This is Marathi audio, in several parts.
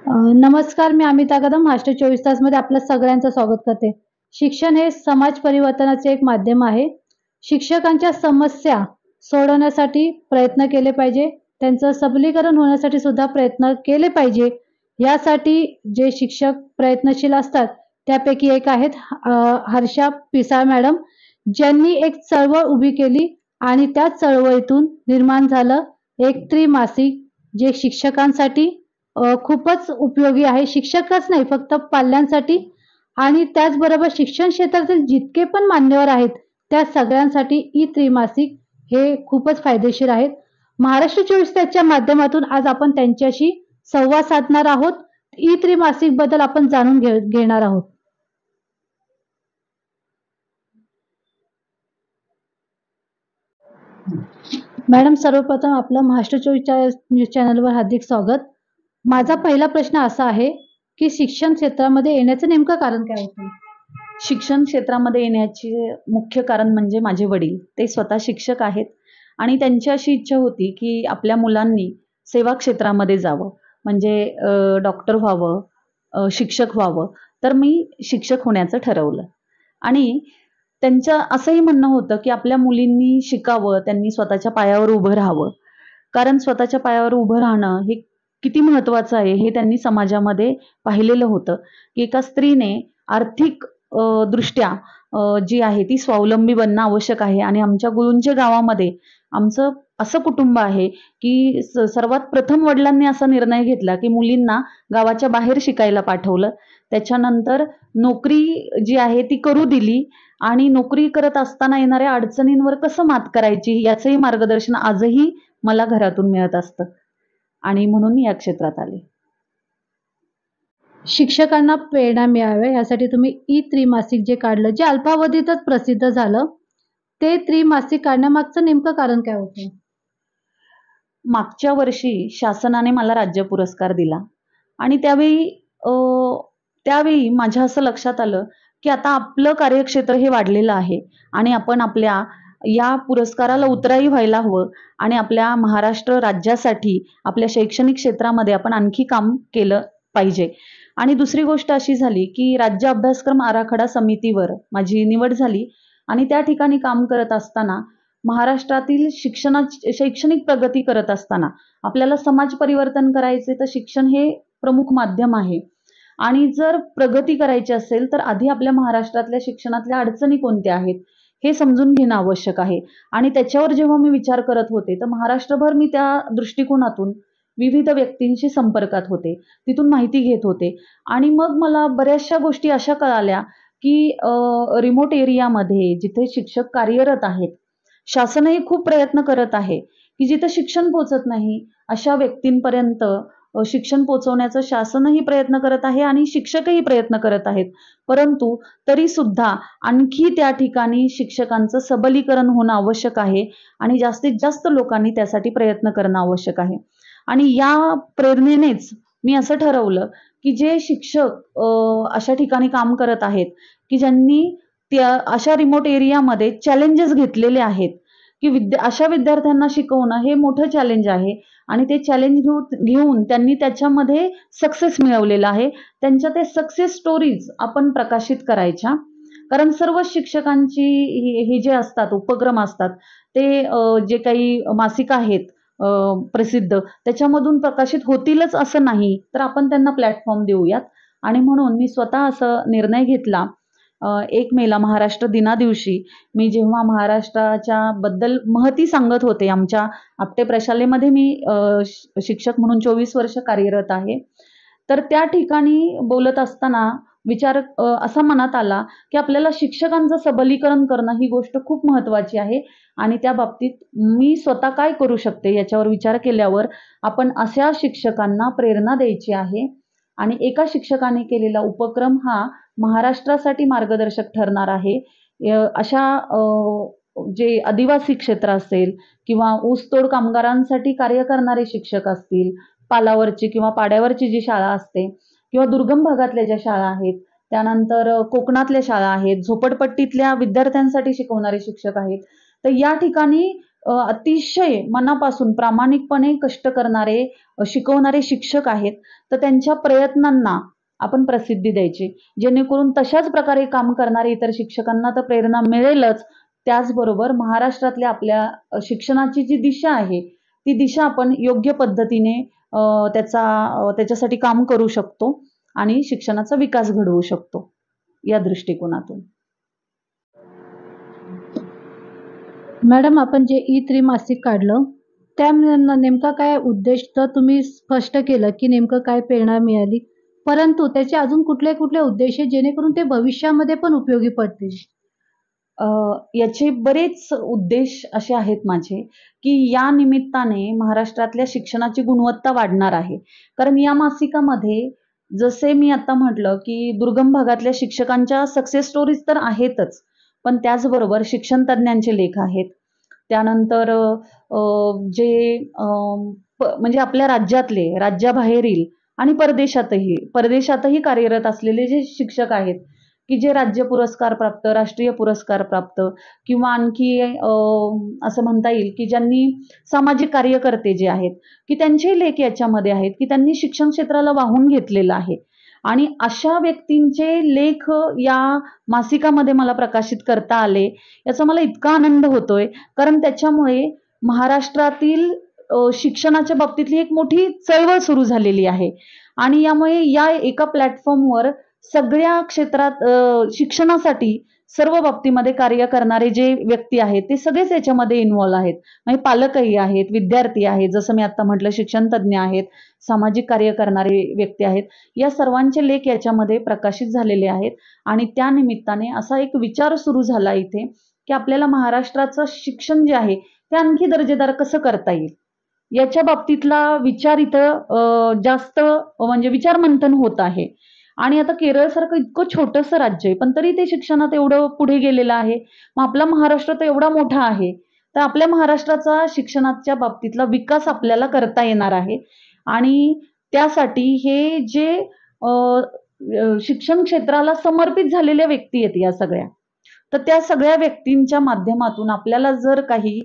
नमस्कार, मी अमिता कदम. महाराष्ट्र 24 तासमध्ये आपलं सगळ्यांचं स्वागत करते. शिक्षण हे समाज परिवर्तनाचे एक माध्यम आहे. शिक्षकांच्या समस्या सोडवण्यासाठी प्रयत्न केले पाहिजे. त्यांचं सबलीकरण होण्यासाठी सुद्धा प्रयत्न केले पाहिजे. यासाठी जे शिक्षक प्रयत्नशील असतात, त्यापैकी एक आहेत हर्षा पिसाळ मॅडम, ज्यांनी एक चळवळ उभी केली आणि त्या चळवळीतून निर्माण झालं एक त्रैमासिक, जे शिक्षकांसाठी खूपच उपयोगी आहे. शिक्षकच नाही, फक्त पाल्यांसाठी आणि त्याचबरोबर शिक्षण क्षेत्रातील जितके पण मान्यवर आहेत, त्या सगळ्यांसाठी ई त्रैमासिक हे खूपच फायदेशीर आहेत. महाराष्ट्र 24 तासच्या माध्यमातून आज आपण त्यांच्याशी संवाद साधणार आहोत. ई त्रैमासिक बद्दल आपण जाणून घेणार आहोत. मॅडम, सर्वप्रथम आपलं महाराष्ट्र 24 न्यूज चॅनलवर हार्दिक स्वागत. माझा पहिला प्रश्न असा आहे की शिक्षण क्षेत्रामध्ये येण्याचं नेमकं कारण काय होतं? शिक्षण क्षेत्रामध्ये येण्याचे मुख्य कारण म्हणजे माझे वडील. ते स्वतः शिक्षक आहेत आणि त्यांची अशी इच्छा होती की आपल्या मुलांनी सेवा क्षेत्रामध्ये जावं, म्हणजे डॉक्टर व्हावं, शिक्षक व्हावं. तर मी शिक्षक होण्याचं ठरवलं आणि त्यांचं असंही म्हणणं होतं की आपल्या मुलींनी शिकावं, त्यांनी स्वतःच्या पायावर उभं राहावं. कारण स्वतःच्या पायावर उभं राहणं हे किती महत्त्वाचं आहे हे त्यांनी समाजामध्ये पाहिलेलं होतं की एका स्त्रीने आर्थिक दृष्ट्या जी आहे ती स्वावलंबी बनणं आवश्यक आहे. आणि आमच्या गुळुंजे गावामध्ये आमचं असं कुटुंब आहे की सर्वात प्रथम वडिलांनी असा निर्णय घेतला की मुलींना गावाच्या बाहेर शिकायला पाठवलं. त्याच्यानंतर नोकरी जी आहे ती करू दिली आणि नोकरी करत असताना येणाऱ्या अडचणींवर कसं मात करायची याचंही मार्गदर्शन आजही मला घरातून मिळत असतं आणि म्हणून मी या क्षेत्रात आले. शिक्षकांना प्रेरणा मिळावी यासाठी तुम्ही ई त्रैमासिक जे काढलं, जे अल्पावधीतच प्रसिद्ध झालं, ते त्रैमासिक काढण्यामागचं नेमकं कारण काय होतं? मागच्या वर्षी शासनाने मला राज्य पुरस्कार दिला आणि त्यावेळी माझ्या असं लक्षात आलं की आता आपलं कार्यक्षेत्र हे वाढलेलं आहे आणि आपण आपल्या या पुरस्काराला उतराई व्हायला हवं आणि आपल्या महाराष्ट्र राज्यासाठी आपल्या शैक्षणिक क्षेत्रामध्ये आपण आणखी काम केलं पाहिजे. आणि दुसरी गोष्ट अशी झाली की राज्य अभ्यासक्रम आराखडा समितीवर माझी निवड झाली आणि त्या ठिकाणी काम करत असताना महाराष्ट्रातील शैक्षणिक प्रगती करत असताना आपल्याला समाज परिवर्तन करायचे तर शिक्षण हे प्रमुख माध्यम आहे. आणि जर प्रगती करायची असेल तर आधी आपल्या महाराष्ट्रातल्या शिक्षणातल्या अडचणी कोणत्या आहेत हे समजून घेणं आवश्यक आहे. आणि त्याच्यावर जेव्हा मी विचार करत होते तर महाराष्ट्रभर मी त्या दृष्टिकोनातून विविध व्यक्तींशी संपर्कात होते, तिथून माहिती घेत होते आणि मग मला बऱ्याचशा गोष्टी अशा कळाल्या की रिमोट एरियामध्ये जिथे शिक्षक कार्यरत आहेत, शासनही खूप प्रयत्न करत आहे की जिथे शिक्षण पोचत नाही अशा व्यक्तींपर्यंत शिक्षण पोचवण्याचा शासनही प्रयत्न करत आहे आणि शिक्षकही प्रयत्न करत आहेत. परंतु तरी सुद्धा आणखी त्या ठिकाणी शिक्षकांचं सबलीकरण होणं आवश्यक आहे आणि जास्तीत जास्त लोकांनी त्यासाठी प्रयत्न करणं आवश्यक आहे. आणि या प्रेरणेनेच मी असं ठरवलं की जे शिक्षक अशा ठिकाणी काम करत आहेत की ज्यांनी त्या अशा रिमोट एरियामध्ये चॅलेंजेस घेतलेले आहेत की अशा विद्यार्थ्यांना शिकवणं हे मोठं चॅलेंज आहे आणि ते चॅलेंज घेऊन त्यांनी त्याच्यामध्ये सक्सेस मिळवलेला आहे. त्यांच्या ते सक्सेस स्टोरीज आपण प्रकाशित करायच्या. कारण सर्व शिक्षकांची हे जे असतात उपक्रम असतात ते जे काही मासिक आहेत प्रसिद्ध त्याच्यामधून प्रकाशित होतीलच असं नाही, तर आपण त्यांना प्लॅटफॉर्म देऊयात. आणि म्हणून मी स्वतः असं निर्णय घेतला 1 मेला महाराष्ट्र दिना दिवशी मी जेव्हा महाराष्ट्राच्या बद्दल महती सांगत होते. आमच्या आपटे प्रशालेमध्ये मी शिक्षक म्हणून 24 वर्ष कार्यरत आहे. तर त्या ठिकाणी बोलत असताना विचार असा मनात आला की आपल्याला शिक्षकांचं सबलीकरण करणं ही गोष्ट खूप महत्त्वाची आहे आणि त्या बाबतीत मी स्वतः काय करू शकते याच्यावर विचार केल्यावर आपण अशा शिक्षकांना प्रेरणा द्यायची आहे आणि एका शिक्षकाने केलेला उपक्रम हा महाराष्ट्रासाठी मार्गदर्शक ठरणार आहे. अशा जे आदिवासी क्षेत्र असेल किंवा ऊसतोड कामगारांसाठी कार्य करणारे शिक्षक असतील, पालावरची किंवा पाड्यावरची जी शाळा असते किंवा दुर्गम भागातल्या ज्या शाळा आहेत, त्यानंतर कोकणातल्या शाळा आहेत, झोपडपट्टीतल्या विद्यार्थ्यांसाठी शिकवणारे शिक्षक आहेत. तर या ठिकाणी अतिशय मनापासून प्रामाणिकपणे कष्ट करणारे शिकवणारे शिक्षक आहेत, तर त्यांच्या प्रयत्नांना आपण प्रसिद्धी द्यायची, जेणेकरून तशाच प्रकारे काम करणारे इतर शिक्षकांना तर प्रेरणा मिळेलच, त्याचबरोबर महाराष्ट्रातल्या आपल्या शिक्षणाची जी दिशा आहे ती दिशा आपण योग्य पद्धतीने त्याच्यासाठी काम करू शकतो आणि शिक्षणाचा विकास घडवू शकतो या दृष्टिकोनातून. मॅडम, आपण जे त्रैमासिक काढलं त्या नेमका काय उद्देश तर तुम्ही स्पष्ट केलं की नेमकं काय प्रेरणा मिळाली, परंतु त्याचे अजून कुठले कुठले उद्देश आहेत जेणेकरून ते भविष्यामध्ये पण उपयोगी पडतील? याचे बरेच उद्देश असे आहेत माझे, की या निमित्ताने महाराष्ट्रातल्या शिक्षणाची गुणवत्ता वाढणार आहे. कारण या मासिकामध्ये जसे मी आता म्हटलं, की दुर्गम भागातल्या शिक्षकांच्या सक्सेस स्टोरीज तर आहेतच, पण त्याचबरोबर शिक्षण तज्ञांचे लेख आहेत. त्यानंतर म्हणजे आपल्या राज्यातले, राज्याबाहेरील आणि परदेशातही कार्यरत असलेले जे शिक्षक आहेत, की जे राज्य पुरस्कार प्राप्त, राष्ट्रीय पुरस्कार प्राप्त किंवा आणखी असं म्हणता येईल, की ज्यांनी सामाजिक कार्यकर्ते जे आहेत, की त्यांचे लेख याच्यामध्ये आहेत, की त्यांनी शिक्षण क्षेत्राला वाहून घेतलेलं आहे. आणि अशा व्यक्तींचे लेख या मासिकामध्ये मला प्रकाशित करता आले, याचा मला इतका आनंद होतोय, कारण त्याच्यामुळे महाराष्ट्रातील शिक्षणाच्या बाबतीतली एक मोठी चळवळ सुरू झालेली आहे. आणि यामुळे या एका प्लॅटफॉर्मवर सगळ्या क्षेत्रात शिक्षणासाठी सर्व बाबतीमध्ये कार्य करणारे जे व्यक्ती आहेत ते सगळेच याच्यामध्ये इन्व्हॉल्व आहेत. म्हणजे पालकही आहेत, विद्यार्थी आहेत, जसं मी आता म्हटलं शिक्षण तज्ज्ञ आहेत, सामाजिक कार्य करणारे व्यक्ती आहेत. या सर्वांचे लेख याच्यामध्ये प्रकाशित झालेले आहेत. आणि त्या निमित्ताने असा एक विचार सुरू झाला इथे, की आपल्याला महाराष्ट्राचं शिक्षण जे आहे ते आणखी दर्जेदार कसं करता येईल, याच्या बाबतीतला विचार इथं जास्त म्हणजे विचारमंथन होत आहे. आणि आता केरळसारखं इतकं छोटंसं राज्य आहे, पण तरी ते शिक्षणात एवढं पुढे गेलेलं आहे. मग आपला महाराष्ट्र तर एवढा मोठा आहे, तर आपल्या महाराष्ट्राचा शिक्षणाच्या बाबतीतला विकास आपल्याला करता येणार आहे. आणि त्यासाठी हे जे शिक्षण क्षेत्राला समर्पित झालेल्या व्यक्ती आहेत या सगळ्या, तर त्या सगळ्या व्यक्तींच्या माध्यमातून आपल्याला जर काही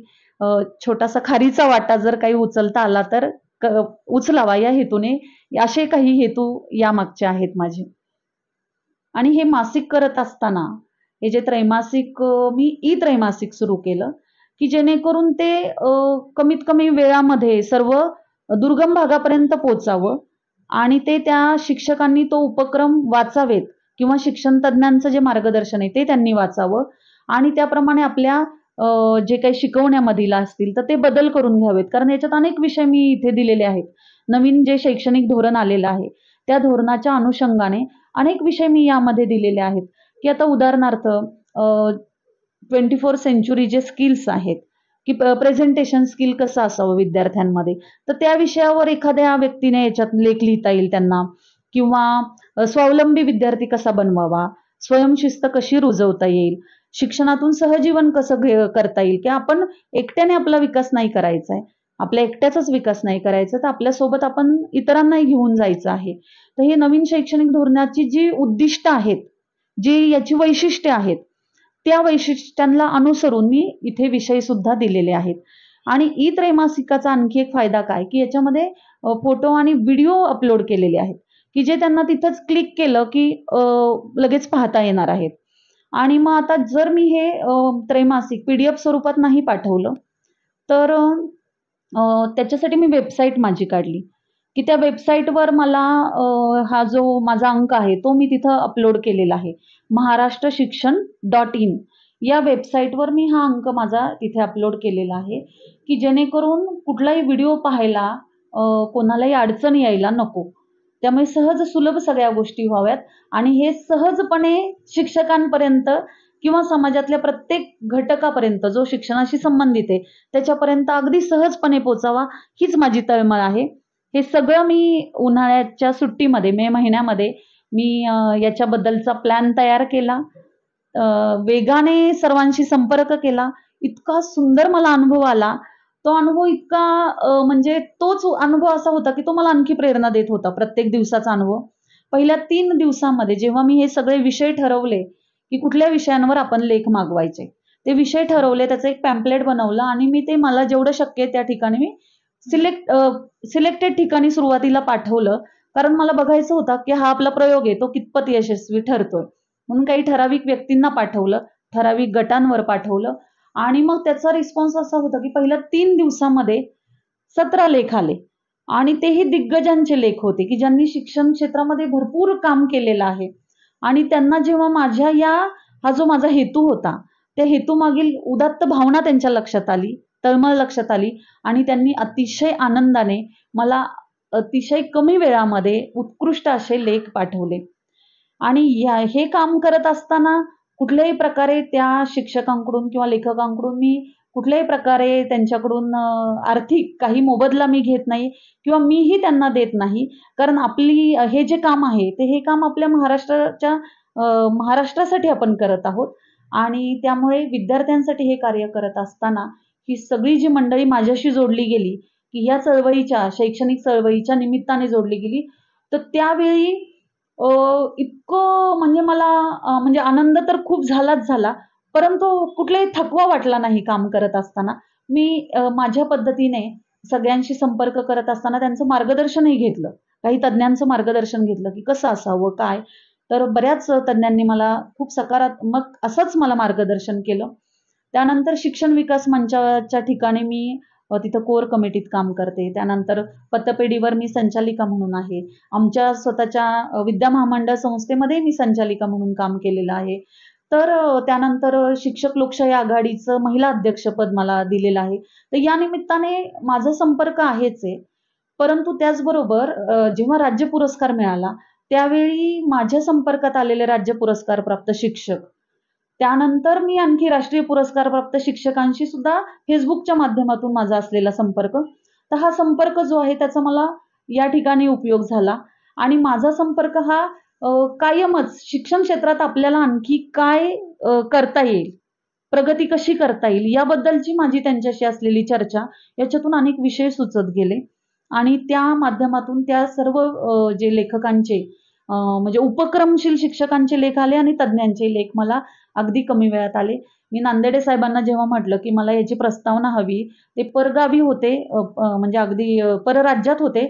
छोटासा खारीचा वाटा जर काही उचलता आला तर उचलावा या हेतूने असे काही हेतू या मागचे आहेत माझे. आणि हे मासिक करत असताना हे जे त्रैमासिक मी त्रैमासिक सुरू केलं, की जेणेकरून ते कमीत कमी वेळामध्ये सर्व दुर्गम भागापर्यंत पोहोचावं आणि ते त्या शिक्षकांनी तो उपक्रम वाचावेत किंवा शिक्षण तज्ञांचं जे मार्गदर्शन आहे ते त्यांनी वाचावं आणि त्याप्रमाणे आपल्या जे काही शिकवण्यामधील असतील तर ते बदल करून घ्यावेत. कारण याच्यात अनेक विषय मी इथे दिलेले आहेत. नवीन जे शैक्षणिक धोरण आलेलं आहे त्या धोरणाच्या अनुषंगाने अनेक विषय मी यामध्ये दिलेले आहेत, की आता उदाहरणार्थ 24 सेंचुरी जे स्किल्स आहेत, की प्रेझेंटेशन स्किल कसं असावं विद्यार्थ्यांमध्ये, तर त्या विषयावर एखाद्या व्यक्तीने याच्यात लेख लिहिता येईल त्यांना. किंवा स्वावलंबी विद्यार्थी कसा बनवावा, स्वयंशिस्त कशी रुजवता येईल, शिक्षणातून सहजीवन कसं करता येईल, की आपण एकट्याने आपला विकास नाही करायचा आहे, आपल्या एकट्याचाच विकास नाही करायचा, तर आपल्यासोबत आपण इतरांनाही घेऊन जायचं आहे. तर हे नवीन शैक्षणिक धोरणाची जी उद्दिष्ट आहेत, जी याची वैशिष्ट्ये आहेत, त्या वैशिष्ट्यांना अनुसरून मी इथे विषय सुद्धा दिलेले आहेत. आणि त्रैमासिकाचा आणखी एक फायदा काय, की याच्यामध्ये फोटो आणि व्हिडिओ अपलोड केलेले आहेत, की जे त्यांना तिथंच क्लिक केलं की लगेच पाहता येणार आहेत. आणि मग आता जर मी हे त्रैमासिक PDF स्वरूपात नाही पाठवलं तर त्याच्यासाठी मी वेबसाईट माझी काढली, की त्या वेबसाईटवर मला हा जो माझा अंक आहे तो मी तिथं अपलोड केलेला आहे. महाराष्ट्रशिक्षण.in या वेबसाईटवर मी हा अंक माझा तिथे अपलोड केलेला आहे, की जेणेकरून कुठलाही व्हिडिओ पाहायला कोणालाही अडचण यायला नको. त्यामुळे सहज सुलभ सगळ्या गोष्टी व्हाव्यात आणि हे सहजपणे शिक्षकांपर्यंत किंवा समाजातल्या प्रत्येक घटकापर्यंत जो शिक्षणाशी संबंधित आहे त्याच्यापर्यंत अगदी सहजपणे पोचावा, हीच माझी तळमळ आहे. हे सगळं मी उन्हाळ्याच्या सुट्टीमध्ये मे महिन्यामध्ये मी याच्याबद्दलचा प्लॅन तयार केला, वेगाने सर्वांशी संपर्क केला. इतका सुंदर मला अनुभव आला. तो अनुभव इतका म्हणजे तोच अनुभव असा होता की तो मला आणखी प्रेरणा देत होता. प्रत्येक दिवसाचा अनुभव पहिल्या 3 दिवसामध्ये जेव्हा मी हे सगळे विषय ठरवले की कुठल्या विषयांवर आपण लेख मागवायचे, ते विषय ठरवले, त्याचं एक पॅम्पलेट बनवलं आणि मी ते मला जेवढं शक्य आहे त्या ठिकाणी मी सिलेक्टेड ठिकाणी सुरुवातीला पाठवलं. कारण मला बघायचं होतं की हा आपला प्रयोग आहे तो कितपत यशस्वी ठरतोय. म्हणून काही ठराविक व्यक्तींना पाठवलं, ठराविक गटांवर पाठवलं आणि मग त्याचा रिस्पॉन्स असा होता की पहिल्या 3 दिवसामध्ये 17 लेख आले आणि तेही दिग्गजांचे लेख होते की ज्यांनी शिक्षण क्षेत्रामध्ये भरपूर काम केलेलं आहे. आणि त्यांना जेव्हा हा जो माझा हेतू होता, त्या हेतूमागील उदात्त भावना त्यांच्या लक्षात आली, तळमळ लक्षात आली आणि त्यांनी अतिशय आनंदाने मला अतिशय कमी वेळामध्ये उत्कृष्ट असे लेख पाठवले. आणि हे काम करत असताना कुठल्याही प्रकारे त्या शिक्षकांकडून किंवा लेखकांकडून मी कुठल्याही प्रकारे त्यांच्याकडून आर्थिक काही मोबदला मी घेत नाही किंवा मीही त्यांना देत नाही. कारण हे जे काम आहे हे काम आपल्या महाराष्ट्रासाठी आपण करत आहोत आणि त्यामुळे विद्यार्थ्यांसाठी हे कार्य करत असताना ही सगळी जी मंडळी माझ्याशी जोडली गेली, की या शैक्षणिक चळवळीच्या निमित्ताने जोडली गेली, तर त्यावेळी इतकं म्हणजे मला म्हणजे आनंद तर खूप झालाच झाला, परंतु कुठलाही थकवा वाटला नाही काम करत असताना. मी माझ्या पद्धतीने सगळ्यांशी संपर्क करत असताना त्यांचं मार्गदर्शनही घेतलं. काही तज्ञांचं मार्गदर्शन घेतलं, की कसं असावं, काय? तर बऱ्याच तज्ञांनी मला खूप सकारात्मक असंच मला मार्गदर्शन केलं. त्यानंतर शिक्षण विकास मंचाच्या ठिकाणी मी तिथं कोर कमिटीत काम करते. त्यानंतर पतपेढीवर मी संचालिका म्हणून आहे. आमच्या स्वतःच्या विद्या महामंडळ संस्थेमध्ये मी संचालिका म्हणून काम केलेलं आहे. तर त्यानंतर शिक्षक लोकशाही आघाडीचं महिला अध्यक्षपद मला दिलेलं आहे. तर या निमित्ताने माझा संपर्क आहेच आहे. परंतु त्याचबरोबर जेव्हा राज्य पुरस्कार मिळाला, त्यावेळी माझ्या संपर्कात आलेले राज्य पुरस्कार प्राप्त शिक्षक, त्यानंतर मी आणखी राष्ट्रीय पुरस्कार प्राप्त शिक्षकांशी सुद्धा फेसबुकच्या माध्यमातून माझा असलेला संपर्क, तर हा संपर्क जो आहे त्याचा मला या ठिकाणी उपयोग झाला आणि माझा संपर्क हा कायमच शिक्षण क्षेत्रात आपल्याला आणखी काय करता येईल, प्रगती कशी करता येईल याबद्दलची माझी त्यांच्याशी असलेली चर्चा, याच्यातून अनेक विषय सुचत गेले आणि त्या माध्यमातून त्या सर्व जे लेखकांचे म्हणजे उपक्रमशील शिक्षकांचे लेख आले आणि तज्ञांचे लेख मला अगदी कमी वेळात आले. मी नांदेडे साहेबांना जेव्हा म्हटलं, की मला याची प्रस्तावना हवी, ते परगावी होते, म्हणजे अगदी परराज्यात होते.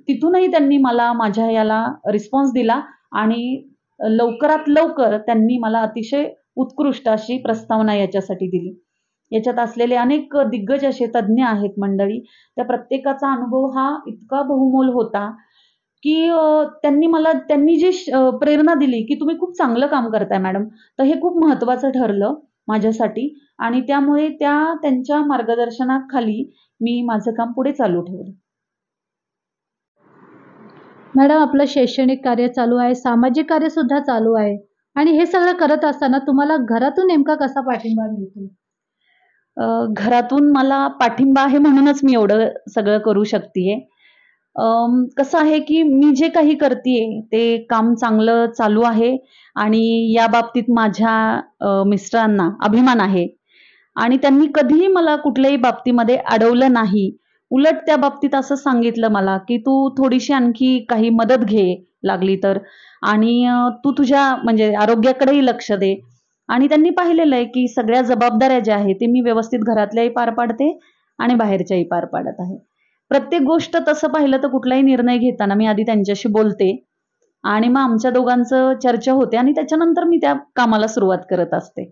तिथूनही त्यांनी मला माझ्या याला रिस्पॉन्स दिला आणि लवकरात लवकर त्यांनी मला अतिशय उत्कृष्ट अशी प्रस्तावना याच्यासाठी दिली. याच्यात असलेले अनेक दिग्गज असे तज्ञ आहेत मंडळी. त्या प्रत्येकाचा अनुभव हा इतका बहुमोल होता, की त्यांनी जी प्रेरणा दिली, की तुम्ही खूप चांगलं काम करताय मॅडम, तर हे खूप महत्त्वाचं ठरलं माझ्यासाठी आणि त्यामुळे त्यांच्या मार्गदर्शनाखाली मी माझं काम पुढे चालू ठेवलं. मॅडम, आपलं शैक्षणिक कार्य चालू आहे, सामाजिक कार्य सुद्धा चालू आहे आणि हे सगळं करत असताना तुम्हाला घरातून नेमका कसा पाठिंबा मिळतो? घरातून मला पाठिंबा आहे म्हणूनच मी एवढं सगळं करू शकतेय. कसं आहे, की मी जे काही करतेय ते काम चांगलं चालू आहे आणि या बाबतीत माझ्या मिस्टरांना अभिमान आहे आणि त्यांनी कधीही मला कुठल्याही बाबतीमध्ये अडवलं नाही. उलट त्या बाबतीत असं सांगितलं मला, की "तू थोडीशी आणखी काही मदत घे लागली तर आणि तू तुझ्या म्हणजे आरोग्याकडेही लक्ष दे." आणि त्यांनी पाहिलेलं आहे, की सगळ्या जबाबदाऱ्या ज्या आहेत, ते मी व्यवस्थित घरातल्याही पार पाडते आणि बाहेरच्याही पार पाडत आहे. प्रत्येक गोष्ट तसं पाहिलं तर कुठलाही निर्णय घेताना मी आधी त्यांच्याशी बोलते आणि मग आमच्या दोघांचं चर्चा होते आणि त्याच्यानंतर मी त्या कामाला सुरुवात करत असते.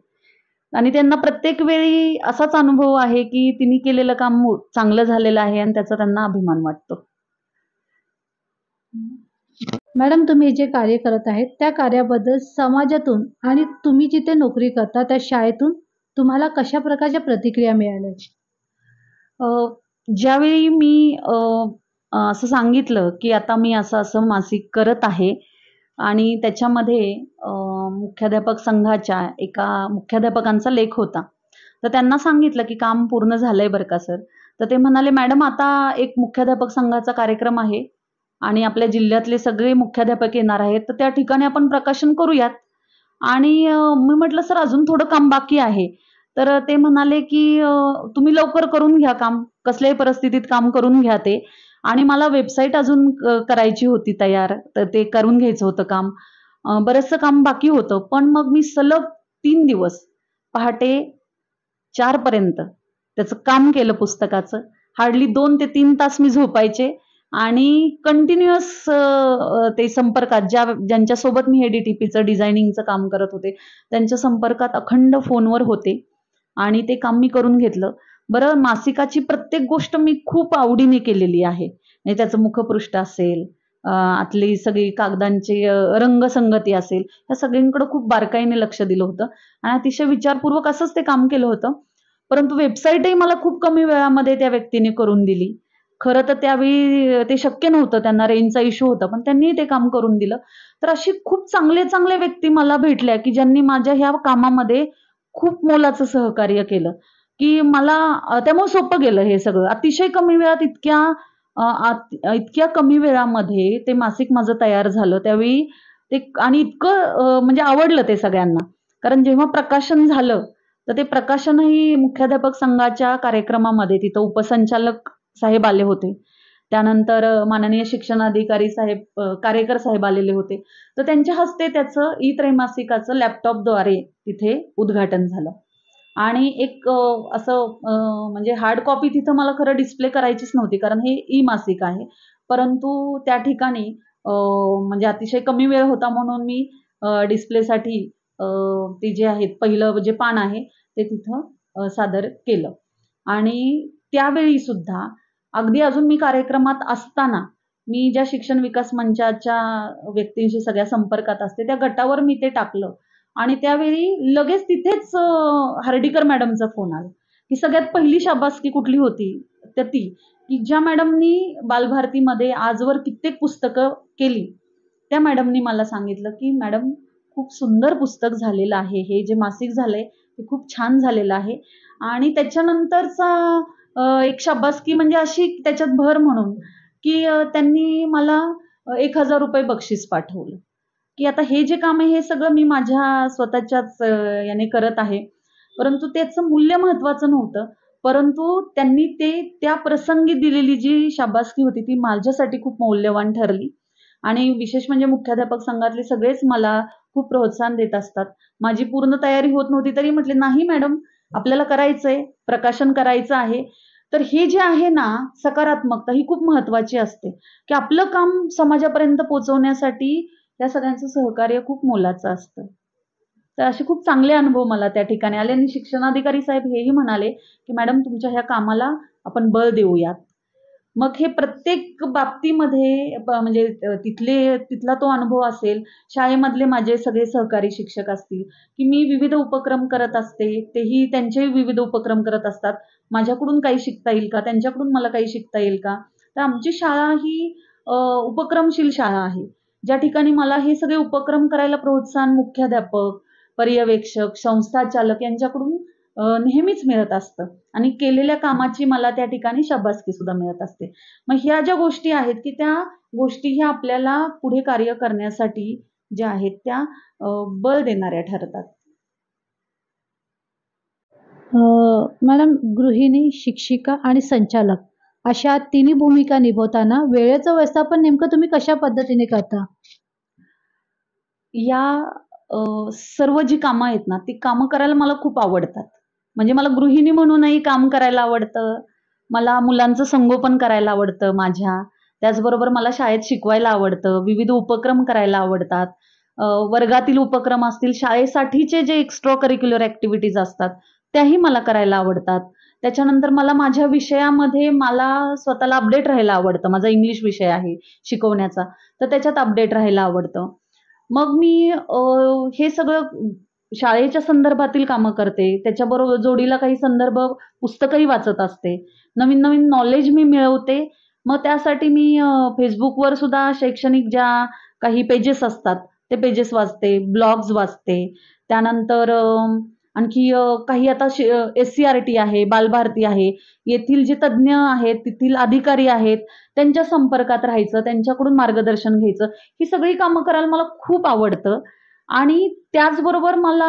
आणि त्यांना प्रत्येक वेळी असाच अनुभव आहे, की तिने केलेलं काम चांगलं झालेलं आहे आणि त्याचा त्यांना अभिमान वाटतो. मॅडम, तुम्ही जे कार्य करत आहेत त्या कार्याबद्दल समाजातून आणि तुम्ही जिथे नोकरी करता त्या शाळेतून तुम्हाला कशा प्रकारच्या प्रतिक्रिया मिळाल्या? ज्यावेळी मी असं सांगितलं, की आता मी असं-असं मासिक करत आहे आणि त्याच्यामध्ये मुख्याध्यापक संघाच्या एका मुख्याध्यापकांचा लेख होता. तर त्यांना सांगितलं, की काम पूर्ण झालंय बरं का सर. तर ते म्हणाले, "मॅडम, आता एक मुख्याध्यापक संघाचा कार्यक्रम आहे आणि आपल्या जिल्ह्यातले सगळे मुख्याध्यापक येणार आहेत, तर त्या ठिकाणी आपण प्रकाशन करूयात." आणि मी म्हटलं, "सर, अजून थोडं काम बाकी आहे." तर ते म्हणाले, की "तुम्ही लवकर करून घ्या काम. कसल्याही परिस्थितीत काम करून घ्या ते." आणि मला वेबसाईट अजून करायची होती तयार, तर ते करून घ्यायचं होतं काम. बरचसं काम बाकी होतं. पण मग मी सलग 3 दिवस पहाटे 4 पर्यंत त्याचं काम केलं पुस्तकाचं. हार्डली 2 ते 3 तास मी झोपायचे आणि कंटिन्युअस ते संपर्कात ज्यांच्यासोबत मी हे DTPचं डिझायनिंगचं काम करत होते, त्यांच्या संपर्कात अखंड फोनवर होते आणि ते काम मी करून घेतलं. बरं, मासिकाची प्रत्येक गोष्ट मी खूप आवडीने केलेली आहे. म्हणजे त्याचं मुखपृष्ठ असेल, आतली सगळी कागदांची रंगसंगती असेल, या सगळ्यांकडे खूप बारकाईने लक्ष दिलं होतं आणि अतिशय विचारपूर्वक असंच ते काम केलं होतं. परंतु वेबसाईटही मला खूप कमी वेळामध्ये त्या व्यक्तीने करून दिली. खरं तर त्यावेळी ते शक्य नव्हतं, त्यांना रेंजचा इश्यू होता, पण त्यांनी ते काम करून दिलं. तर अशी खूप चांगले व्यक्ती मला भेटल्या, की ज्यांनी माझ्या ह्या कामामध्ये खूप मोलाचं सहकार्य केलं, की मला त्यामुळे सोपं गेलं हे सगळं. अतिशय कमी वेळात इतक्या कमी वेळामध्ये ते मासिक माझं तयार झालं. त्यावेळी ते आणि इतकं म्हणजे आवडलं ते सगळ्यांना. कारण जेव्हा प्रकाशन झालं, तर ते प्रकाशनही मुख्याध्यापक संघाच्या कार्यक्रमामध्ये तिथं उपसंचालक साहेब आले होते. त्यानंतर माननीय शिक्षणाधिकारी साहेब कारेकर साहेब आलेले होते. तर त्यांच्या हस्ते त्याचं त्रैमासिकाचं लॅपटॉपद्वारे तिथे उद्घाटन झालं. आणि एक असं म्हणजे हार्ड कॉपी तिथं मला खरं डिस्प्ले करायचीच नव्हती, कारण हे मासिक आहे. परंतु त्या ठिकाणी म्हणजे अतिशय कमी वेळ होता म्हणून मी डिस्प्लेसाठी ते जे आहेत पहिलं जे पान आहे ते तिथं सादर केलं. आणि त्यावेळी सुद्धा अगदी अजून मी कार्यक्रमात असताना मी ज्या शिक्षण विकास मंचाच्या व्यक्तींशी सगळ्या संपर्कात असते, त्या गटावर मी ते टाकलं आणि त्यावेळी लगेच तिथेच हर्डीकर मॅडमचा फोन आला, की सगळ्यात पहिली शाबासकी कुठली होती तर ती, की ज्या मॅडमनी बालभारतीमध्ये आजवर कित्येक पुस्तकं केली, त्या मॅडमनी मला सांगितलं, की मॅडम खूप सुंदर पुस्तक झालेलं आहे. हे जे मासिक झालंय ते खूप छान झालेलं आहे. आणि त्याच्यानंतरचा एक शाबासकी म्हणजे अशी त्याच्यात भर म्हणून, की त्यांनी मला ₹1000 बक्षीस पाठवलं, की आता हे जे काम आहे हे सगळं मी माझ्या स्वतःच्याच याने करत आहे. परंतु त्याचं मूल्य महत्त्वाचं नव्हतं. परंतु त्यांनी त्या प्रसंगी दिलेली जी शाबासकी होती ती माझ्यासाठी खूप मौल्यवान ठरली. आणि विशेष म्हणजे मुख्याध्यापक संघातले सगळेच मला खूप प्रोत्साहन देत असतात. माझी पूर्ण तयारी होत नव्हती तरी म्हटले, "नाही मॅडम, आपल्याला करायचंय, प्रकाशन करायचं आहे." तर हे जे आहे ना, सकारात्मकता ही खूप महत्त्वाची असते, की आपलं काम समाजापर्यंत पोहोचवण्यासाठी या सगळ्यांचं सहकार्य खूप मोलाचं असतं. तर असे खूप चांगले अनुभव मला त्या ठिकाणी आले आणि शिक्षणाधिकारी साहेब हेही म्हणाले, की "मॅडम, तुमच्या ह्या कामाला आपण बळ देऊयात." मग हे प्रत्येक बाबतीमध्ये म्हणजे तिथला तो अनुभव असेल, शाळेमधले माझे सगळे सहकारी शिक्षक असतील, की मी विविध उपक्रम करत असते, तेही त्यांचेही विविध उपक्रम करत असतात. माझ्याकडून काही शिकता येईल का? त्यांच्याकडून मला काही शिकता येईल का? तर आमची शाळा ही उपक्रमशील शाळा आहे. ज्या ठिकाणी मला हे सगळे उपक्रम करायला प्रोत्साहन मुख्याध्यापक, पर्यवेक्षक, संस्थाचालक यांच्याकडून नेहमीच मिळत असतं आणि केलेल्या कामाची मला त्या ठिकाणी शाबासकी सुद्धा मिळत असते. मग ह्या ज्या गोष्टी आहेत, की त्या गोष्टी ह्या आपल्याला पुढे कार्य करण्यासाठी ज्या आहेत त्या बळ देणाऱ्या ठरतात. मॅडम, गृहिणी, शिक्षिका आणि संचालक अशा तिन्ही भूमिका निभवताना वेळेचं व्यवस्थापन नेमकं तुम्ही कशा पद्धतीने करता? या सर्व जी कामं आहेत ना, ती कामं करायला मला खूप आवडतात. म्हणजे मला गृहिणी म्हणूनही काम करायला आवडतं. मला मुलांचं संगोपन करायला आवडतं माझ्या. त्याचबरोबर मला शाळेत शिकवायला आवडतं. विविध उपक्रम करायला आवडतात. वर्गातील उपक्रम असतील, शाळेसाठीचे जे एक्स्ट्रा करिक्युलर ॲक्टिव्हिटीज असतात, त्याही मला करायला आवडतात. त्याच्यानंतर मला माझ्या विषयामध्ये मला स्वतःला अपडेट राहायला आवडतं. माझा इंग्लिश विषय आहे शिकवण्याचा, तर त्याच्यात अपडेट राहायला आवडतं. मग मी हे सगळं शाळेच्या संदर्भातील कामं करते. त्याच्याबरोबर जोडीला काही संदर्भ पुस्तकही वाचत असते. नवीन-नवीन नॉलेज मी मिळवते. मग त्यासाठी मी Facebookवर सुद्धा शैक्षणिक ज्या काही पेजेस असतात, ते पेजेस वाचते, ब्लॉग्स वाचते. त्यानंतर आणखी काही आता SCRT आहे, बालभारती आहे. येथील जे तज्ञ आहेत, तेथील अधिकारी आहेत, त्यांच्या संपर्कात राहायचं, त्यांच्याकडून मार्गदर्शन घ्यायचं. ही सगळी कामं करायला मला खूप आवडतं आणि त्याचबरोबर मला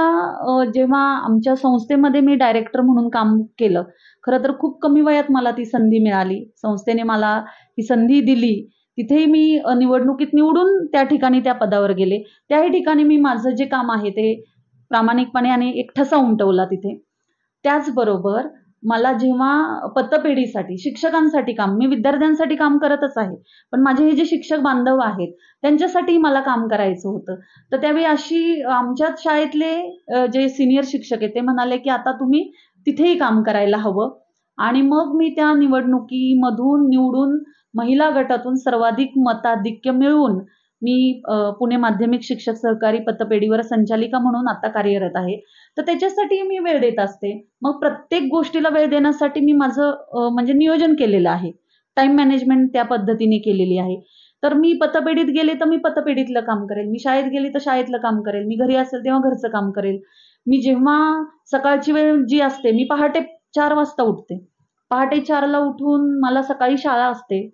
जेव्हा आमच्या संस्थेमध्ये मी डायरेक्टर म्हणून काम केलं. खरं तर खूप कमी वयात मला ती संधी मिळाली. संस्थेने मला ही संधी दिली. तिथेही मी निवडणुकीत निवडून त्या ठिकाणी त्या पदावर गेले. त्याही ठिकाणी मी माझं जे काम आहे ते प्रामाणिकपणे आणि एक ठसा उमटवला तिथे. त्याचबरोबर मला जेव्हा पतपेढीसाठी शिक्षकांसाठी काम, मी विद्यार्थ्यांसाठी काम करतच आहे, पण माझे हे जे शिक्षक बांधव आहेत त्यांच्यासाठी मला काम करायचं होतं. तर त्यावेळी अशी आमच्याच शाळेतले जे सिनियर शिक्षक आहेत ते म्हणाले की आता तुम्ही तिथेही काम करायला हवं. आणि मग मी त्या निवडणुकीमधून निवडून महिला गटातून सर्वाधिक मताधिक्य मिळवून मी पुणे माध्यमिक शिक्षक सहकारी पतपेढीवर संचालिका म्हणून आता कार्यरत आहे. तर त्याच्यासाठी मी वेळ देत असते. मग प्रत्येक गोष्टीला वेळ देण्यासाठी मी माझं म्हणजे नियोजन केलेलं आहे. टाईम मॅनेजमेंट त्या पद्धतीने केलेली आहे. तर मी पतपेढीत गेले तर मी पतपेढीतलं काम करेल. मी शाळेत गेली तर शाळेतलं काम करेल. मी घरी असेल तेव्हा घरचं काम करेल. मी जेव्हा सकाळची वेळ जी असते, मी पहाटे 4 वाजता उठते. पहाटे 4ला उठून मला सकाळी शाळा असते.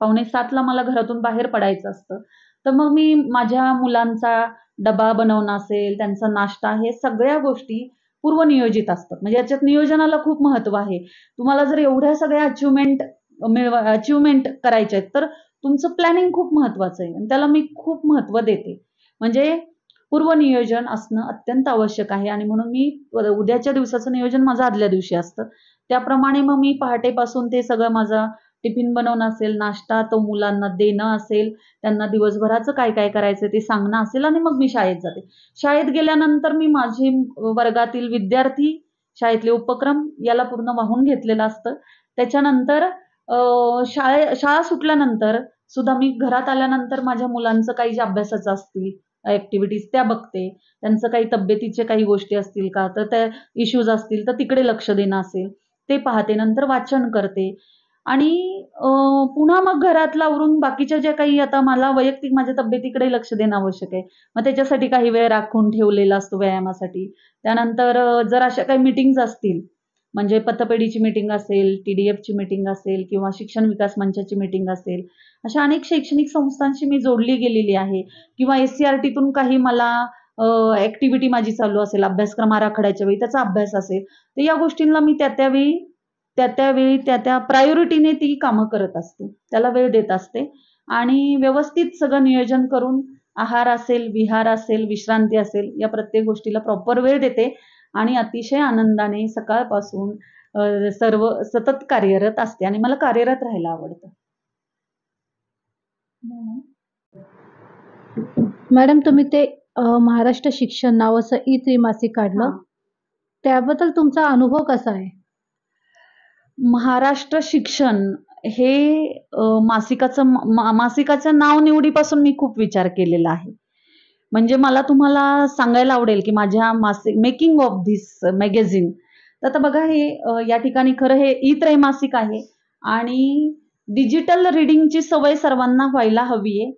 6:45ला मला घरातून बाहेर पडायचं असतं. तर मग मी माझ्या मुलांचा डबा बनवणं असेल, त्यांचा नाश्ता, हे सगळ्या गोष्टी पूर्वनियोजित असतात. म्हणजे याच्यात नियोजनाला खूप महत्त्व आहे. तुम्हाला जर एवढ्या सगळ्या अचीव्हमेंट करायच्या आहेत, तर तुमचं प्लॅनिंग खूप महत्त्वाचं आहे आणि त्याला मी खूप महत्त्व देते. म्हणजे पूर्वनियोजन असणं अत्यंत आवश्यक आहे आणि म्हणून मी उद्याच्या दिवसाचं नियोजन माझं आदल्या दिवशी असतं. त्याप्रमाणे मग मी पहाटेपासून ते सगळं माझा टिफिन बनवणं असेल, नाश्ता तो मुलांना देणं असेल, त्यांना दिवसभराचं काय-काय करायचं ते सांगणं असेल आणि मग मी शाळेत जाते. शाळेत गेल्यानंतर मी माझी वर्गातील विद्यार्थी, शाळेतले उपक्रम याला पूर्ण वाहून घेतलेलं असतं. त्याच्यानंतर शाळा सुटल्यानंतर सुद्धा मी घरात आल्यानंतर माझ्या मुलांचं काही जे अभ्यासाचं असतील ॲक्टिव्हिटीज त्या बघते. त्यांचं काही तब्येतीचे काही गोष्टी असतील का, तर त्या इश्यूज असतील तर तिकडे लक्ष देणं असेल, ते पाहते. नंतर वाचन करते आणि पुन्हा मग घरातलं आवरून बाकीच्या ज्या काही आता मला वैयक्तिक माझ्या तब्येतीकडे लक्ष देणं आवश्यक आहे. मग त्याच्यासाठी काही वेळ राखून ठेवलेला असतो व्यायामासाठी. त्यानंतर जर अशा काही मीटिंग्ज असतील, म्हणजे पतपेढीची मीटिंग असेल, टी-डी-एफची मीटिंग असेल किंवा शिक्षण विकास मंचाची मीटिंग असेल, अशा अनेक शैक्षणिक संस्थांशी मी जोडली गेलेली आहे किंवा एस-सी-आर-टीतून काही मला ॲक्टिव्हिटी माझी चालू असेल, अभ्यासक्रम आराखड्याच्या वेळी त्याचा अभ्यास असेल, तर या गोष्टींना मी त्या-त्या वेळी त्या-त्या प्रायोरिटीने ती कामं करत असते. त्याला वेळ देत असते आणि व्यवस्थित सगळं नियोजन करून आहार असेल, विहार असेल, विश्रांती असेल, या प्रत्येक गोष्टीला प्रॉपर वेळ देते आणि अतिशय आनंदाने सकाळपासून सर्व सतत कार्यरत असते आणि मला कार्यरत राहायला आवडतं. मॅडम, तुम्ही ते महाराष्ट्र शिक्षण नावाचं ई-त्रैमासिक काढलं. हां. त्याबद्दल तुमचा अनुभव कसा आहे? महाराष्ट्र शिक्षण हे मासिकाचं नाव निवडीपासून मी खूप विचार केलेला आहे. म्हणजे मला तुम्हाला सांगायला आवडेल की माझ्या मेकिंग ऑफ धिस मॅगझिन. तर आता बघा हे या ठिकाणी खरं हे ई-त्रैमासिक आहे आणि डिजिटल रीडिंगची सवय सर्वांना व्हायला हवी आहे.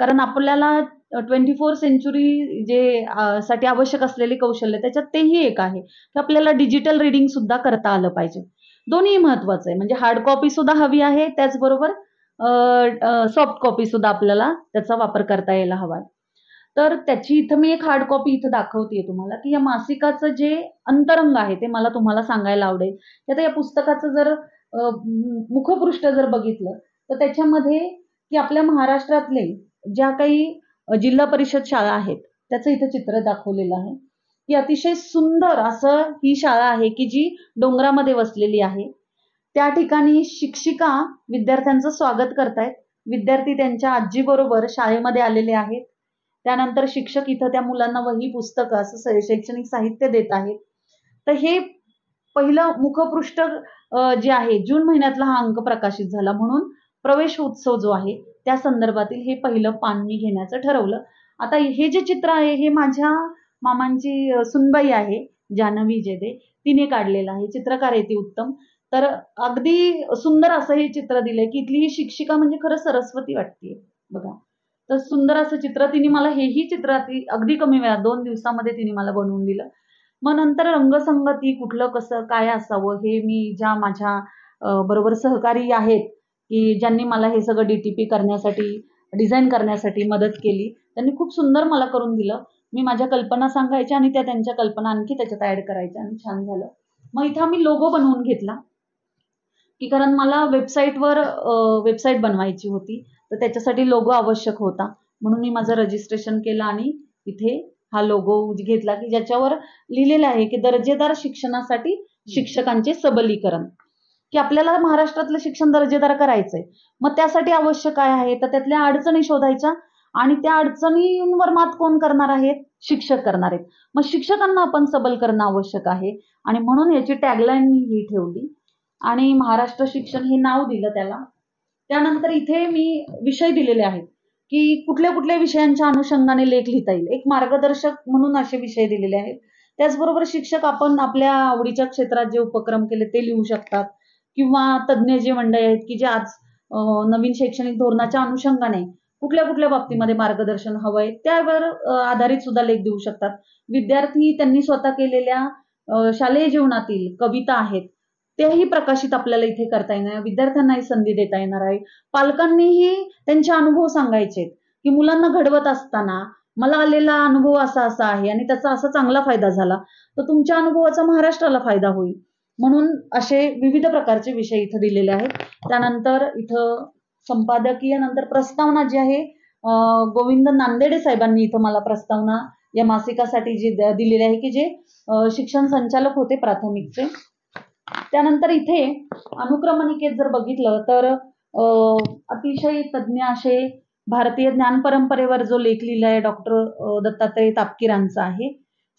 कारण आपल्याला 24 सेंचुरी साठी आवश्यक असलेले कौशल्य त्याच्यात तेही एक आहे, की आपल्याला डिजिटल रीडिंग सुद्धा करता आलं पाहिजे. दोन्ही महत्वाचं आहे. म्हणजे हार्ड कॉपी सुद्धा हवी आहे, त्याचबरोबर सॉफ्ट कॉपी सुद्धा आपल्याला त्याचा वापर करता यायला हवा आहे. तर त्याची इथं मी एक हार्ड कॉपी इथं दाखवतेय तुम्हाला, की या मासिकाचं जे अंतरंग आहे ते मला तुम्हाला सांगायला आवडेल. की आता या पुस्तकाचं जर मुखपृष्ठ जर बघितलं, तर त्याच्यामध्ये की आपल्या महाराष्ट्रातले ज्या काही जिल्हा परिषद शाळा आहेत, त्याचं इथं चित्र दाखवलेलं आहे. की अतिशय सुंदर असं ही शाळा आहे, की जी डोंगरामध्ये वसलेली आहे. त्या ठिकाणी शिक्षिका विद्यार्थ्यांचं स्वागत करतायत. विद्यार्थी त्यांच्या आजीबरोबर शाळेमध्ये आलेले आहेत. त्यानंतर शिक्षक इथं त्या मुलांना वही, पुस्तकं असं शैक्षणिक साहित्य देत आहेत. तर हे पहिलं मुखपृष्ठ जे आहे, जून महिन्यातला हा अंक प्रकाशित झाला म्हणून प्रवेश उत्सव जो आहे, त्या संदर्भातील हे पहिलं पान मी घेण्याचं ठरवलं. आता हे जे चित्र आहे, हे माझ्या मामांची सुनबाई आहे, जान्हवी जेदे, तिने काढलेलं आहे. चित्रकार आहे ती उत्तम. तर अगदी सुंदर असं हे चित्र दिलंय, की इथली ही शिक्षिका म्हणजे खरं सरस्वती वाटतेय बघा. तर सुंदर असं चित्र तिने मला हेही चित्र अगदी कमी वेळात 2 दिवसामध्ये तिने मला बनवून दिलं. मग नंतर रंगसंगती कुठलं कसं काय असावं हे मी ज्या माझ्या बरोबर सहकारी आहेत, की ज्यांनी मला हे सगळं डी-टी-पी करण्यासाठी, डिझाइन करण्यासाठी मदत केली, त्यांनी खूप सुंदर मला करून दिलं. मी माझ्या कल्पना सांगायच्या आणि त्या त्यांच्या कल्पना आणखी त्याच्यात ॲड करायच्या आणि छान झालं. मग इथं मी लोगो बनवून घेतला, की कारण मला वेबसाईट बनवायची होती. तर त्याच्यासाठी लोगो आवश्यक होता. म्हणून मी माझं रजिस्ट्रेशन केलं आणि इथे हा लोगो घेतला की ज्याच्यावर लिहिलेलं आहे की दर्जेदार शिक्षणासाठी शिक्षकांचे सबलीकरण, की आपल्याला महाराष्ट्रातलं शिक्षण दर्जेदार करायचंय. मग त्यासाठी आवश्यक काय आहे, तर त्यातल्या अडचणी शोधायच्या आणि त्या अडचणींवर मात कोण करणार आहेत, शिक्षक करणार आहेत. मग शिक्षकांना आपण सबल करणं आवश्यक आहे आणि म्हणून याची टॅगलाईन मी ही ठेवली आणि महाराष्ट्र शिक्षण हे नाव दिलं त्याला. त्यानंतर इथे मी विषय दिलेले आहेत की कुठल्या कुठल्या विषयांच्या अनुषंगाने लेख लिहिता येईल. एक मार्गदर्शक म्हणून असे विषय दिलेले आहेत. त्याचबरोबर शिक्षक आपण आपल्या आवडीच्या क्षेत्रात जे उपक्रम केले ते लिहू शकतात किंवा तज्ज्ञ जे मंडळी आहेत की जे आज नवीन शैक्षणिक धोरणाच्या अनुषंगाने कुठल्या कुठल्या बाबतीमध्ये मार्गदर्शन हवंय त्यावर आधारित सुद्धा लेख देऊ शकतात. विद्यार्थी त्यांनी स्वतः केलेल्या शालेय जीवनातील कविता आहेत तेही प्रकाशित आपल्याला इथे करता येणार, विद्यार्थ्यांनाही संधी देता येणार आहे. पालकांनीही त्यांचे अनुभव सांगायचे की मुलांना घडवत असताना मला आलेला अनुभव असा असा आहे आणि त्याचा असा चांगला फायदा झाला, तर तुमच्या अनुभवाचा महाराष्ट्राला फायदा होईल. म्हणून असे विविध प्रकारचे विषय इथं दिलेले आहेत. त्यानंतर इथं संपादकीय नंतर प्रस्तावना जी आहे गोविंद नांदेडे साहेबांनी इथं मला प्रस्तावना या मासिकासाठी जी दिलेली आहे की जे शिक्षण संचालक होते प्राथमिकचे. त्यानंतर इथे अनुक्रमणिकेत जर बघितलं तर अतिशय तज्ज्ञ असे भारतीय ज्ञान परंपरेवर जो लेख लिहिलाय डॉक्टर दत्तात्रय तापकीरांचा आहे,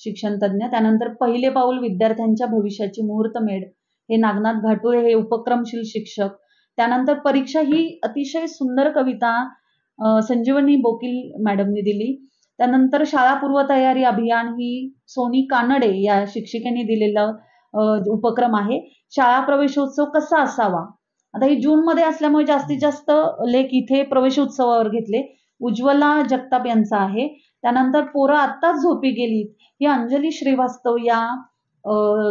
शिक्षण तज्ज्ञ. त्यानंतर पहिले पाऊल विद्यार्थ्यांच्या भविष्याची मुहूर्तमेढ हे नागनाथ घाटुळे हे उपक्रमशील शिक्षक. त्यानंतर परीक्षा ही अतिशय सुंदर कविता संजीवनी बोकील मॅडमनी दिली. त्यानंतर शाळा पूर्वतयारी अभियान ही सोनी कानडे या शिक्षिकेने दिलेला उपक्रम आहे. शाळा प्रवेशोत्सव कसा असावा, आता ही जूनमध्ये असल्यामुळे जास्तीत जास्त लेख इथे प्रवेशोत्सवावर घेतले. उज्ज्वला जगताप यांचा आहे. त्यानंतर पोरं आत्ताच झोपी गेलीत ही अंजली श्रीवास्तव या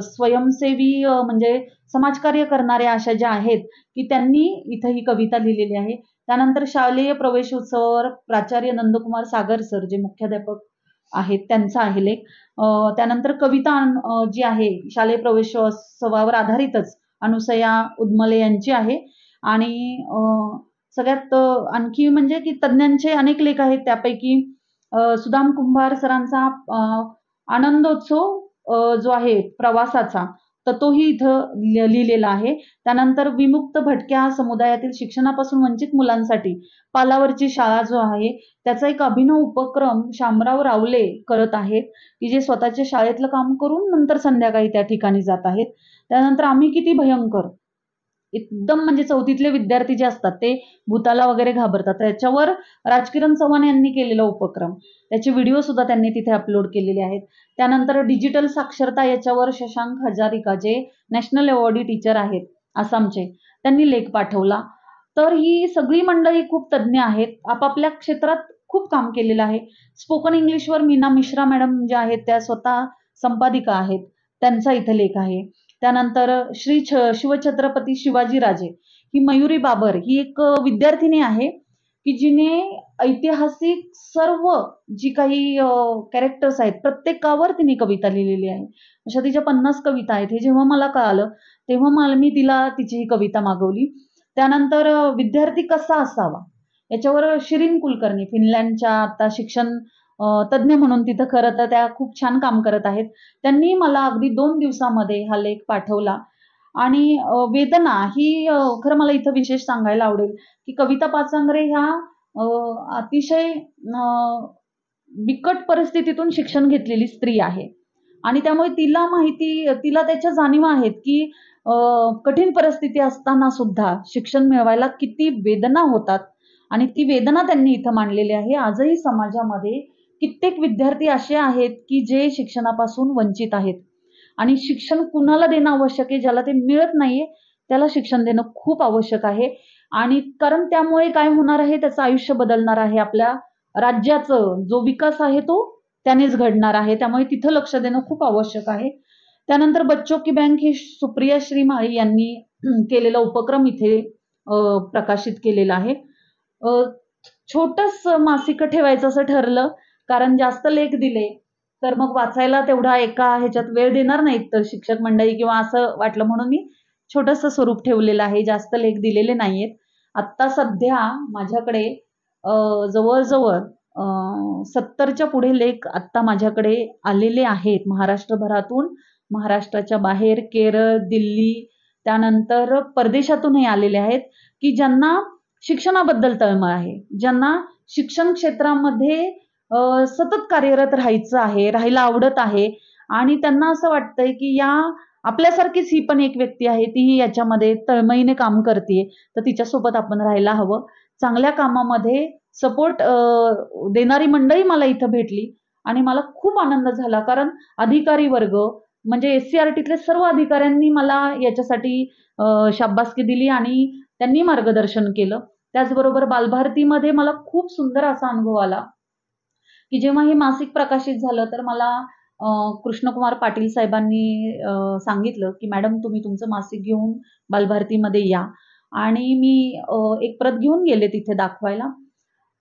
स्वयंसेवी म्हणजे समाजकार्य करणाऱ्या अशा ज्या आहेत की त्यांनी इथं ही कविता लिहिलेली आहे. त्यानंतर शालेय प्रवेशोत्सवावर प्राचार्य नंदकुमार सागर सर जे मुख्याध्यापक आहेत त्यांचा आहे लेख. त्यानंतर कविता जी आहे शालेय प्रवेशोत्सवावर आधारितच अनुसया उदमले यांची आहे. आणि सगळ्यात आणखी म्हणजे की तज्ज्ञांचे अनेक लेख आहेत. त्यापैकी सुदाम कुंभार सरांचा आनंदोत्सव जो आहे प्रवासाचा तर तोही इथं लिहिलेला आहे. त्यानंतर विमुक्त भटक्या समुदायातील शिक्षणापासून वंचित मुलांसाठी पालावरची शाळा जो आहे त्याचा एक अभिनव उपक्रम शामराव रावले करत आहेत की जे स्वतःच्या शाळेतलं काम करून नंतर संध्याकाळी त्या ठिकाणी जात आहेत. त्यानंतर आम्ही किती भयंकर, एकदम म्हणजे चौथीतले विद्यार्थी जे असतात ते भूताला वगैरे घाबरतात, त्याच्यावर राजकिरण चव्हाण यांनी केलेला उपक्रम, त्याचे व्हिडिओ सुद्धा त्यांनी तिथे अपलोड केलेले आहेत. त्यानंतर डिजिटल साक्षरता याच्यावर शशांक हजारिका जे नॅशनल अवॉर्डी टीचर आहेत आसामचे, त्यांनी लेख पाठवला. तर ही सगळी मंडळी खूप तज्ज्ञ आहेत, आपापल्या क्षेत्रात खूप काम केलेलं आहे. स्पोकन इंग्लिशवर मीना मिश्रा मॅडम ज्या आहेत त्या स्वतः संपादिका आहेत, त्यांचा इथं लेख आहे. त्यानंतर श्री शिवछत्रपती शिवाजीराजे ही मयुरी बाबर ही एक विद्यार्थिनी आहे की जिने ऐतिहासिक सर्व जी काही कॅरेक्टर्स आहेत प्रत्येकावर तिने कविता लिहिलेली आहे. अशा तिच्या 50 कविता आहेत. हे जेव्हा मला कळालं तेव्हा मी तिला तिची ही कविता मागवली. त्यानंतर विद्यार्थी कसा असावा याच्यावर शिरीन कुलकर्णी फिनलँडच्या आता शिक्षण तज्ज्ञ म्हणून तिथं खरं तर त्या खूप छान काम करत आहेत. त्यांनी मला अगदी 2 दिवसामध्ये हा लेख पाठवला. आणि वेदना ही खरं मला इथं विशेष सांगायला आवडेल की कविता पाचांगरे ह्या अतिशय बिकट परिस्थितीतून शिक्षण घेतलेली स्त्री आहे आणि त्यामुळे तिला त्याच्या जाणीवा आहेत की कठीण परिस्थिती असताना सुद्धा शिक्षण मिळवायला किती वेदना होतात आणि ती वेदना त्यांनी इथं मांडलेली आहे. आजही समाजामध्ये कित्येक विद्यार्थी असे आहेत की जे शिक्षणापासून वंचित आहेत आणि शिक्षण कुणाला देणं आवश्यक आहे, ज्याला ते मिळत नाहीये त्याला शिक्षण देणं खूप आवश्यक आहे. आणि कारण त्यामुळे काय होणार आहे, त्याचं आयुष्य बदलणार आहे, आपल्या राज्याचं जो विकास आहे तो त्यानेच घडणार आहे. त्यामुळे तिथं लक्ष देणं खूप आवश्यक आहे. त्यानंतर बच्चों की बँक ही सुप्रिया श्रीमाळी यांनी केलेला उपक्रम इथे प्रकाशित केलेला आहे. छोटस मासिक ठेवायचं असं ठरलं कारण जास्त लेख दिले तर मग वाचायला तेवढा एका ह्याच्यात वेळ देणार नाहीत तर शिक्षक मंडळी किंवा असं वाटलं म्हणून मी छोटंसं स्वरूप ठेवलेलं आहे, जास्त लेख दिलेले नाहीयेत. आत्ता सध्या माझ्याकडे जवळजवळ 70च्या पुढे लेख आत्ता माझ्याकडे आलेले आहेत महाराष्ट्रभरातून, महाराष्ट्राच्या बाहेर केरळ, दिल्ली, त्यानंतर परदेशातूनही आलेले आहेत, की ज्यांना शिक्षणाबद्दल तळमळ आहे, ज्यांना शिक्षण क्षेत्रामध्ये सतत कार्यरत राहायला आवडत आहे आणि त्यांना असं वाटतंय की आपल्यासारखीच ही पण एक व्यक्ती आहे, तीही याच्यामध्ये तळमळीने काम करते, तर तिच्यासोबत आपण राहायला हवं. चांगल्या कामामध्ये सपोर्ट देणारी मंडळी मला इथं भेटली आणि मला खूप आनंद झाला, कारण अधिकारी वर्ग म्हणजे SCRTतले सर्व अधिकाऱ्यांनी मला याच्यासाठी शाबासकी दिली आणि त्यांनी मार्गदर्शन केलं. त्याचबरोबर बालभारतीमध्ये मला खूप सुंदर असा अनुभव आला, की जेव्हा हे मासिक प्रकाशित झालं तर मला कृष्णकुमार पाटील साहेबांनी सांगितलं, की मॅडम तुम्ही तुमचं मासिक घेऊन बालभारतीमध्ये या, आणि मी एक प्रत घेऊन गेले तिथे दाखवायला.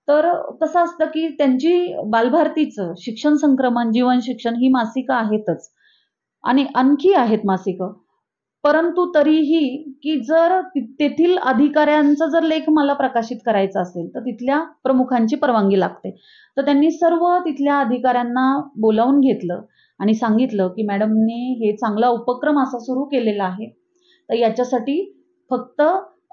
तर कसं असतं, की त्यांची बालभारतीचं शिक्षण संक्रमण, जीवन शिक्षण ही मासिकं आहेतच आणि आणखी आहेत मासिकं. परंतु तरीही की जर तेथील अधिकाऱ्यांचा जर लेख मला प्रकाशित करायचा असेल तर तिथल्या प्रमुखांची परवानगी लागते. तर त्यांनी सर्व तिथल्या अधिकाऱ्यांना बोलावून घेतलं आणि सांगितलं, की मॅडमने हे चांगला उपक्रम असा सुरू केलेला आहे, तर याच्यासाठी फक्त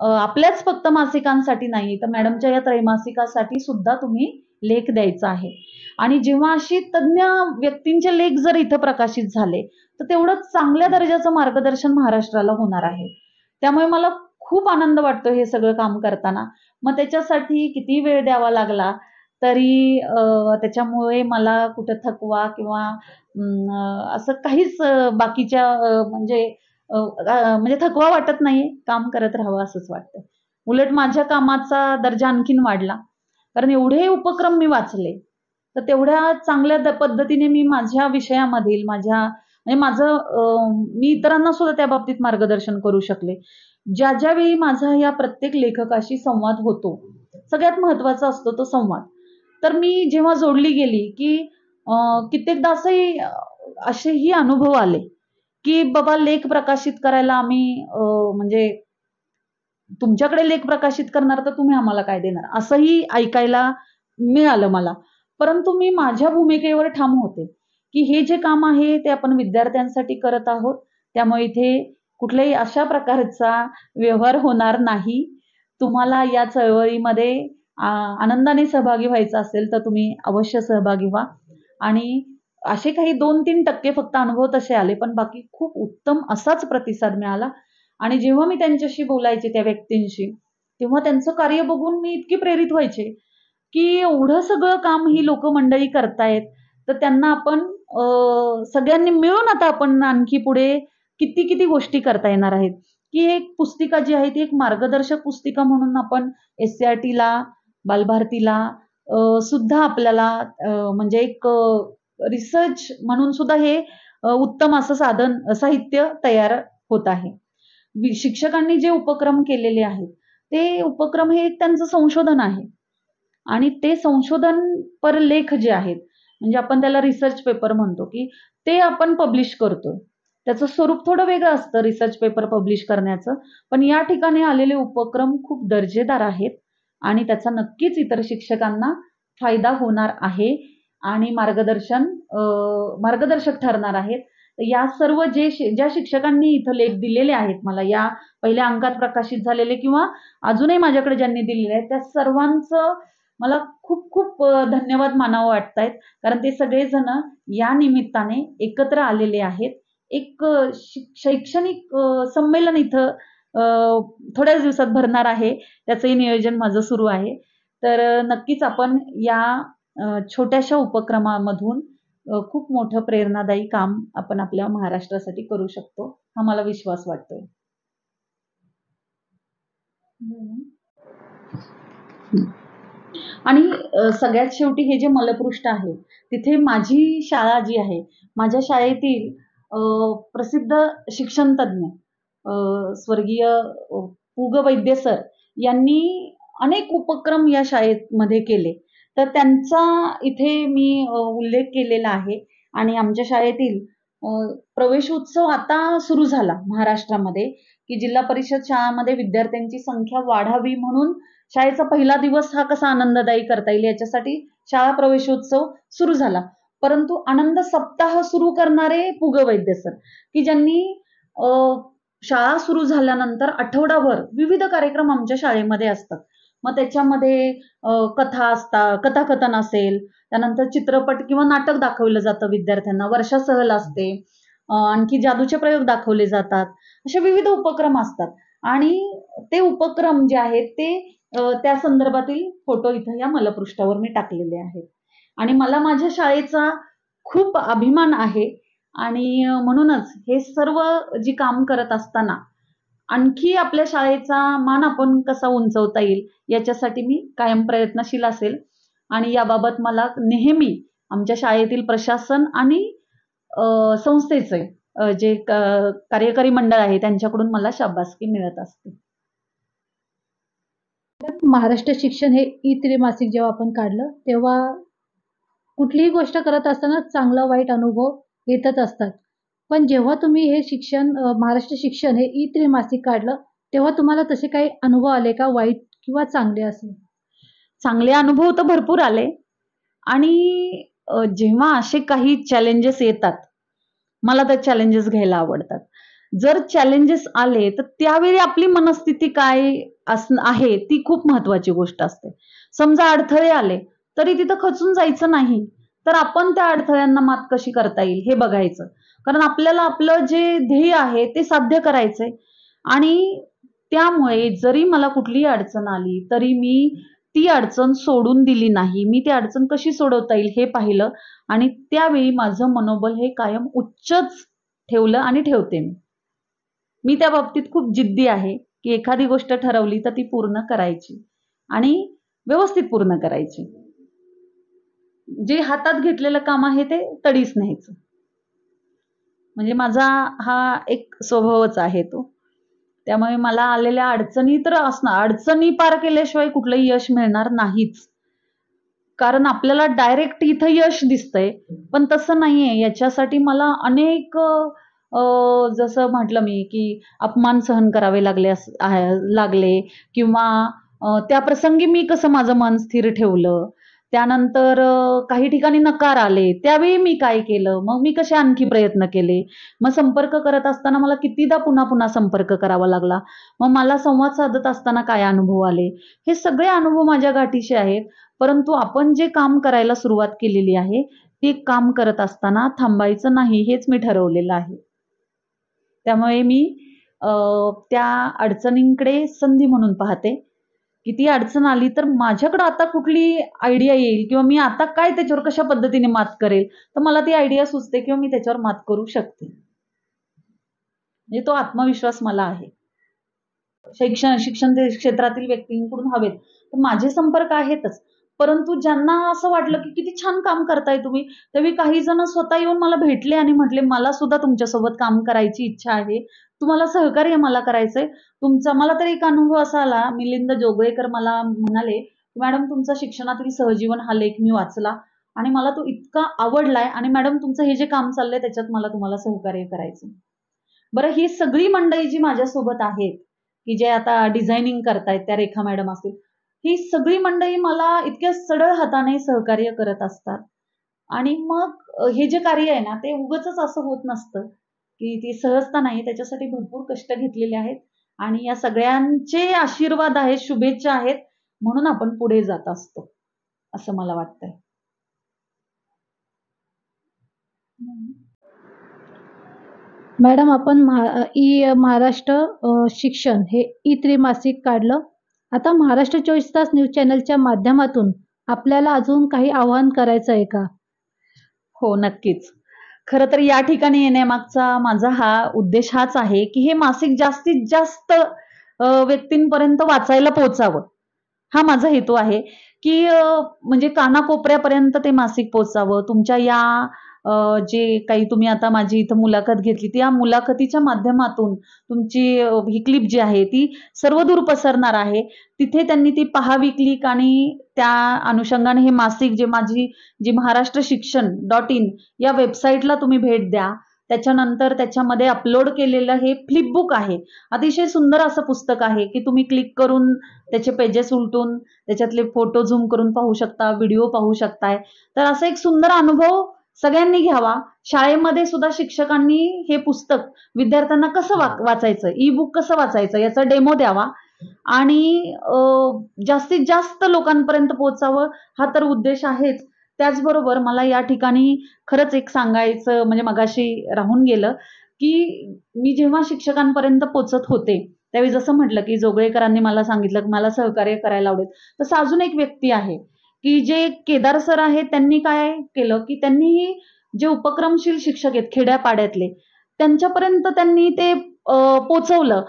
आपल्याच फक्त मासिकांसाठी नाही, तर मॅडमच्या या त्रैमासिकासाठी सुद्धा तुम्ही लेख द्यायचा आहे. आणि जेव्हा अशी तज्ञ व्यक्तींचे लेख जर इथं प्रकाशित झाले तर तेवढंच चांगल्या दर्जाचं मार्गदर्शन महाराष्ट्राला होणार आहे. त्यामुळे मला खूप आनंद वाटतो हे सगळं काम करताना. मग त्याच्यासाठी किती वेळ द्यावा लागला तरी त्याच्यामुळे मला कुठं थकवा किंवा असं काहीच बाकीच्या म्हणजे थकवा वाटत नाहीये. काम करत राहावं असंच वाटतं. उलट माझ्या कामाचा दर्जा आणखीन वाढला. कारण एवढे उपक्रम मी वाचले. तर तेवढ्या चांगल्या पद्धतीने मी माझ्या विषयामधील मी इतरांना सुद्धा त्या बाबतीत मार्गदर्शन करू शकले. ज्या वेळी माझा या प्रत्येक लेखकाशी संवाद होतो, सगळ्यात महत्त्वाचा असतो तो संवाद. तर मी जेव्हा जोडली गेली, की कित्येकदा असेही अनुभव आले, की बाबा लेख प्रकाशित करायला आम्ही म्हणजे तुमच्याकडे लेख प्रकाशित करणार तर तुम्ही आम्हाला काय देणार? असंही ऐकायला मिळालं मला. परंतु मी माझ्या भूमिकेवर ठाम होते, की हे जे काम आहे ते आपण विद्यार्थ्यांसाठी करत आहोत. त्यामुळे इथे कुठल्याही अशा प्रकारचा व्यवहार होणार नाही. तुम्हाला या चळवळीमध्ये आनंदाने सहभागी व्हायचं असेल तर तुम्ही अवश्य सहभागी व्हा. आणि असे काही 2-3% फक्त अनुभव तसे आले, पण बाकी खूप उत्तम असाच प्रतिसाद मिळाला. आणि जेव्हा मी त्यांच्याशी बोलायचे त्या व्यक्तींशी, तेव्हा त्यांचं कार्य बघून मी इतकी प्रेरित व्हायचे, की एवढं सगळं काम ही लोकं मंडळी करतायत, तर त्यांना आपण सगळ्यांनी मिळून आता आपण आणखी पुढे किती गोष्टी करता येणार आहेत, की एक पुस्तिका जी आहे ती एक मार्गदर्शक पुस्तिका म्हणून आपण SCRTला, बालभारतीला सुद्धा आपल्याला म्हणजे एक रिसर्च म्हणून सुद्धा हे उत्तम असं साहित्य तयार होत आहे. शिक्षकांनी जे उपक्रम केलेले आहेत, ते उपक्रम हे एक त्यांचं संशोधन आहे. आणि ते संशोधनपर लेख जे आहेत, म्हणजे आपण त्याला रिसर्च पेपर म्हणतो, की ते आपण पब्लिश करतोय. त्याचं स्वरूप थोडं वेगळं असतं रिसर्च पेपर पब्लिश करण्याचं. पण या ठिकाणी आलेले उपक्रम खूप दर्जेदार आहेत आणि त्याचा नक्कीच इतर शिक्षकांना फायदा होणार आहे आणि मार्गदर्शक ठरणार आहेत. या सर्व ज्या शिक्षकांनी इथं लेख दिलेले आहेत मला, या पहिल्या अंकात प्रकाशित झालेले किंवा अजूनही माझ्याकडे ज्यांनी दिलेले आहेत, त्या सर्वांचं मला खूप धन्यवाद मानावं वाटतायत. कारण ते सगळेजण या निमित्ताने एकत्र आलेले आहेत. एक शैक्षणिक संमेलन इथं थोड्याच दिवसात भरणार आहे. त्याचंही नियोजन माझं सुरू आहे. तर नक्कीच आपण या छोट्याशा उपक्रमामधून खूप मोठं प्रेरणादायी काम आपण आपल्या महाराष्ट्रासाठी करू शकतो, हा मला विश्वास वाटतोय. आणि सगळ्यात शेवटी हे जे मलपृष्ठ आहे, तिथे माझी शाळा जी आहे, माझ्या शाळेतील प्रसिद्ध शिक्षणतज्ञ स्वर्गीय पु. ग. वैद्य सर यांनी अनेक उपक्रम या शाळेमध्ये केले. तर त्यांचा इथे मी उल्लेख केलेला आहे. आणि आमच्या शाळेतील प्रवेश उत्सव आता सुरू झाला महाराष्ट्रामध्ये, की जिल्हा परिषद शाळांमध्ये विद्यार्थ्यांची संख्या वाढावी म्हणून शाळेचा पहिला दिवस हा कसा आनंददायी करता येईल याच्यासाठी शाळा प्रवेशोत्सव सुरू झाला. परंतु आनंद सप्ताह सुरू करणारे पु ग वैद्य सर, की ज्यांनी शाळा सुरू झाल्यानंतर आठवडाभर विविध कार्यक्रम आमच्या शाळेमध्ये असतात. मग त्याच्यामध्ये कथा असतात, कथाकथन असेल, त्यानंतर चित्रपट किंवा नाटक दाखवलं जातं विद्यार्थ्यांना, वर्षा सहल असते, आणखी जादूचे प्रयोग दाखवले जातात. असे विविध उपक्रम असतात आणि ते उपक्रम जे आहेत ते त्या संदर्भातील फोटो इथं या मलपृष्ठावर मी टाकलेले आहेत. आणि मला माझ्या शाळेचा खूप अभिमान आहे आणि म्हणूनच हे सर्व जी काम करत असताना आणखी आपल्या शाळेचा मान आपण कसा उंचवता येईल याच्यासाठी मी कायम प्रयत्नशील असेल आणि याबाबत मला नेहमी आमच्या शाळेतील प्रशासन आणि संस्थेचे जे कार्यकारी मंडळ आहे त्यांच्याकडून मला शाबासकी मिळत असते. महाराष्ट्र शिक्षण हे त्रैमासिक जेव्हा आपण काढलं तेव्हा कुठलीही गोष्ट करत असताना चांगला वाईट अनुभव येतच असतात. पण जेव्हा तुम्ही हे शिक्षण महाराष्ट्र शिक्षण हे त्रैमासिक काढलं तेव्हा तुम्हाला तसे काही अनुभव आले का, वाईट किंवा चांगले असेल? चांगले अनुभव तर भरपूर आले आणि जेव्हा असे काही चॅलेंजेस येतात, मला त्या चॅलेंजेस घ्यायला आवडतात. जर चॅलेंजेस आले तर त्यावेळी आपली मनस्थिती काय आहे ती खूप महत्वाची गोष्ट असते. समजा अडथळे आले तरी तिथं खचून जायचं नाही, तर आपण त्या अडथळ्यांना मात कशी करता येईल हे बघायचं. कारण आपल्याला आपलं जे ध्येय आहे ते साध्य करायचंय आणि त्यामुळे जरी मला कुठलीही अडचण आली तरी मी ती अडचण सोडून दिली नाही. मी ती अडचण कशी सोडवता येईल हे पाहिलं आणि त्यावेळी माझं मनोबल हे कायम उच्चच ठेवलं आणि ठेवते मी. मी त्या बाबतीत खूप जिद्दी आहे की एखादी गोष्ट ठरवली तर ती पूर्ण करायची आणि व्यवस्थित पूर्ण करायची. जे हातात घेतलेलं काम आहे ते तडीच न्यायचं. म्हणजे माझा हा एक स्वभावच आहे तो. त्यामुळे मला आलेल्या अडचणी तर असणार, अडचणी पार केल्याशिवाय कुठलंही यश मिळणार नाहीच. कारण आपल्याला डायरेक्ट इथं यश दिसतंय, पण तसं नाहीये. याच्यासाठी मला अनेक जसं म्हटलं मी की अपमान सहन करावे लागले किंवा त्या प्रसंगी मी कसं माझं मन स्थिर ठेवलं. त्यानंतर काही ठिकाणी नकार आले, त्यावेळी मी काय केलं, मग मी कसे आणखी प्रयत्न केले. मग संपर्क करत असताना मला कितीदा पुन्हा पुन्हा संपर्क करावा लागला. मग मला संवाद साधत असताना काय अनुभव आले. हे सगळे अनुभव माझ्या गाठीशी आहेत. परंतु आपण जे काम करायला सुरुवात केलेली आहे, ते काम करत असताना थांबायचं नाही हेच मी ठरवलेलं आहे. त्यामुळे मी त्या अडचणींकडे संधी म्हणून पाहते, की ती अडचण आली तर माझ्याकडे आता कुठली आयडिया येईल किंवा मी आता काय त्याच्यावर कशा पद्धतीने मात करेल, तर मला ती आयडिया सुचते किंवा मी त्याच्यावर मात करू शकते. म्हणजे तो आत्मविश्वास मला आहे. शिक्षण क्षेत्रातील व्यक्तींकडून हवेत, तर माझे संपर्क आहेतच. परंतु ज्यांना असं वाटलं की किती छान काम करताय तुम्ही, त्यावेळी काही जण स्वतः येऊन मला भेटले आणि म्हटले, मला सुद्धा तुमच्यासोबत काम करायची इच्छा आहे. तुम्हाला सहकार्य मला करायचंय. मला तर एक अनुभव असा आला, मिलिंद जोगळेकर मला म्हणाले, मॅडम तुमचा शिक्षणातील सहजीवन हा लेख मी वाचला आणि मला तो इतका आवडलाय आणि मॅडम तुमचं हे जे काम चाललंय त्याच्यात मला तुम्हाला सहकार्य करायचं. बरं, ही सगळी मंडळी जी माझ्यासोबत आहेत, की जे आता डिझायनिंग करतायत, त्या रेखा मॅडम असतील, ही सगळी मंडळी मला इतक्या सढळ हाताने सहकार्य करत असतात. आणि मग हे जे कार्य आहे ना, ते उगाचच असं होत नसतं, की ती सहजता नाही. त्याच्यासाठी भरपूर कष्ट घेतलेले आहेत आणि या सगळ्यांचे आशीर्वाद आहेत, शुभेच्छा आहेत, म्हणून आपण पुढे जात असतो, असं मला वाटतंय. मॅडम, आपण महाराष्ट्र शिक्षण हे त्रैमासिक काढलं. आता महाराष्ट्र 24 तास न्यूज चॅनलच्या माध्यमातून आपल्याला अजून काही आवाहन करायचं आहे का? हो, नक्कीच. खरं तर या ठिकाणी येण्यामागचा माझा हा उद्देश हाच आहे, की हे मासिक जास्तीत जास्त व्यक्तींपर्यंत वाचायला पोहोचावं. हा माझा हेतू आहे, की म्हणजे कानाकोपऱ्यापर्यंत ते मासिक पोहोचावं. तुमच्या या जे काही तुम्ही आता माझी इथं मुलाखत घेतली, त्या मुलाखतीच्या माध्यमातून तुमची ही क्लिप जी आहे ती सर्वदूर पसरणार आहे. तिथे त्यांनी ती पाहावी क्लिक आणि त्या अनुषंगाने हे मासिक जी महाराष्ट्र शिक्षण .in या वेबसाईटला तुम्ही भेट द्या. त्याच्यानंतर त्याच्यामध्ये अपलोड केलेलं हे फ्लिपबुक आहे. अतिशय सुंदर असं पुस्तक आहे की तुम्ही क्लिक करून त्याचे पेजेस उलटून त्याच्यातले फोटो झूम करून पाहू शकता, व्हिडिओ पाहू शकताय. तर असा एक सुंदर अनुभव सगळ्यांनी घ्यावा. शाळेमध्ये सुद्धा शिक्षकांनी हे पुस्तक विद्यार्थ्यांना कसं वाचायचं, ई बुक कसं वाचायचं याचा डेमो द्यावा आणि जास्तीत जास्त लोकांपर्यंत पोहोचावं हा तर उद्देश आहेच. त्याचबरोबर मला या ठिकाणी खरंच एक सांगायचं म्हणजे मगाशी राहून गेलं की मी जेव्हा शिक्षकांपर्यंत पोहोचत होते त्यावेळी जसं म्हटलं की जोगळेकरांनी मला सांगितलं की मला सहकार्य करायला आवडेल, तसं अजून एक व्यक्ती आहे की जे केदार सर आहेत. त्यांनी काय केलं की त्यांनी जे उपक्रमशील शिक्षक आहेत खेड्यापाड्यातले त्यांच्यापर्यंत त्यांनी ते पोचवलं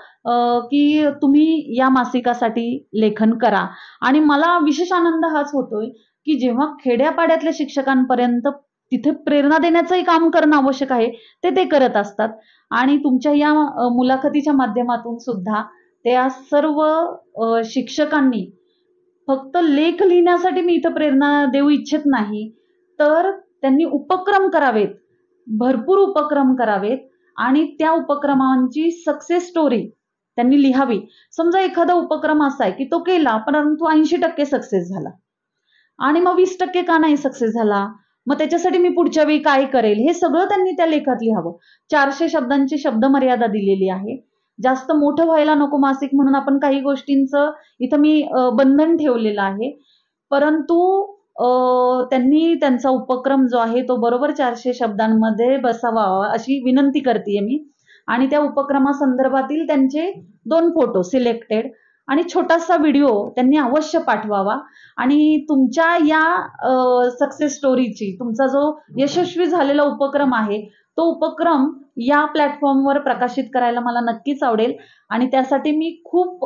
की तुम्ही या मासिकासाठी लेखन करा. आणि मला विशेष आनंद हाच होतोय की जेव्हा खेड्यापाड्यातल्या शिक्षकांपर्यंत तिथे प्रेरणा देण्याचंही काम करणं आवश्यक आहे ते करत असतात. आणि तुमच्या या मुलाखतीच्या माध्यमातून सुद्धा त्या सर्व शिक्षकांनी फक्त लेख लिहिण्यासाठी मी इथं प्रेरणा देऊ इच्छित नाही, तर त्यांनी उपक्रम करावेत, भरपूर उपक्रम करावेत आणि त्या उपक्रमांची सक्सेस स्टोरी त्यांनी लिहावी. समजा एखादा उपक्रम असा आहे की तो केला परंतु 80% सक्सेस झाला आणि मग 20% का नाही सक्सेस झाला, मग त्याच्यासाठी मी पुढच्या वेळी काय करेल, हे सगळं त्यांनी त्या लेखात लिहावं. 400 शब्दांची शब्द मर्यादा दिलेली आहे. जास्त मोठं व्हायला नको मासिक म्हणून आपण काही गोष्टींचं इथं मी बंधन ठेवलेलं आहे. परंतु त्यांनी त्यांचा उपक्रम जो आहे तो बरोबर 400 शब्दांमध्ये बसवावा अशी विनंती करतेय मी. आणि त्या उपक्रमासंदर्भातील त्यांचे 2 फोटो सिलेक्टेड आणि छोटासा व्हिडिओ त्यांनी अवश्य पाठवावा. आणि तुमच्या या सक्सेस स्टोरीची, तुमचा जो यशस्वी झालेला उपक्रम आहे तो उपक्रम या प्लॅटफॉर्मवर प्रकाशित करायला मला नक्कीच आवडेल. आणि त्यासाठी मी खूप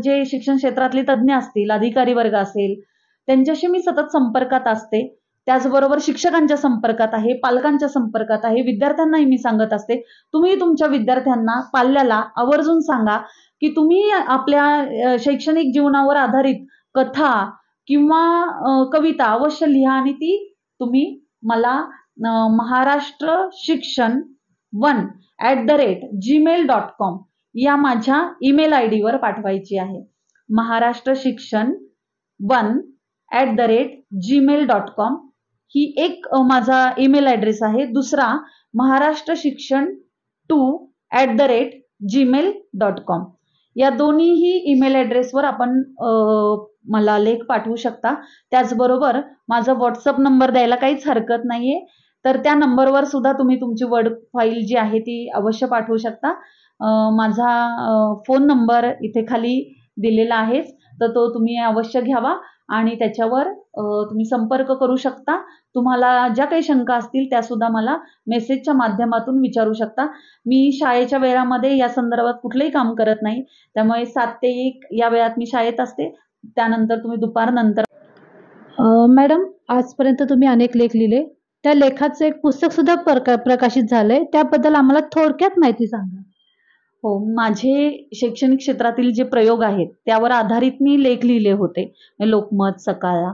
जे शिक्षण क्षेत्रातले तज्ज्ञ असतील, अधिकारी वर्ग असेल, त्यांच्याशी मी सतत संपर्कात असते. त्याचबरोबर शिक्षकांच्या संपर्कात आहे, पालकांच्या संपर्कात आहे, विद्यार्थ्यांनाही मी सांगत असते. तुम्ही तुमच्या विद्यार्थ्यांना, पाल्याला आवर्जून सांगा की तुम्ही आपल्या शैक्षणिक जीवनावर आधारित कथा किंवा कविता अवश्य लिहा आणि ती तुम्ही मला महाराष्ट्र शिक्षण 1@gmail.com या माझ्या ईमेल आय वर पाठवायची आहे. महाराष्ट्र शिक्षण 1@gmail.com ही एक माझा ईमेल ॲड्रेस आहे. दुसरा महाराष्ट्र शिक्षण 2@gmail.com या दोन्हीही ईमेल ॲड्रेसवर आपण मला लेख पाठवू शकता. त्याचबरोबर माझा व्हॉट्सअप नंबर द्यायला काहीच हरकत नाहीये, तर त्या नंबरवर सुद्धा तुम्ही तुमची वर्ड फाईल जी आहे ती अवश्य पाठवू शकता. माझा फोन नंबर इथे खाली दिलेला आहेच, तर तो तुम्ही अवश्य घ्यावा आणि त्याच्यावर तुम्ही संपर्क करू शकता. तुम्हाला ज्या काही शंका असतील त्या सुद्धा मला मेसेजच्या माध्यमातून विचारू शकता. मी शाळेच्या वेळामध्ये या संदर्भात कुठलंही काम करत नाही, त्यामुळे 7 ते 1 या वेळात मी शाळेत असते. त्यानंतर तुम्ही दुपारनंतर. मॅडम, आजपर्यंत तुम्ही अनेक लेख लिहिले, त्या लेखाचं एक पुस्तक सुद्धा प्रकाशित झालंय, त्याबद्दल आम्हाला थोडक्यात माहिती सांगा. हो, माझे शैक्षणिक क्षेत्रातील जे प्रयोग आहेत त्यावर आधारित मी लेख लिहिले होते. लोकमत, सकाळ.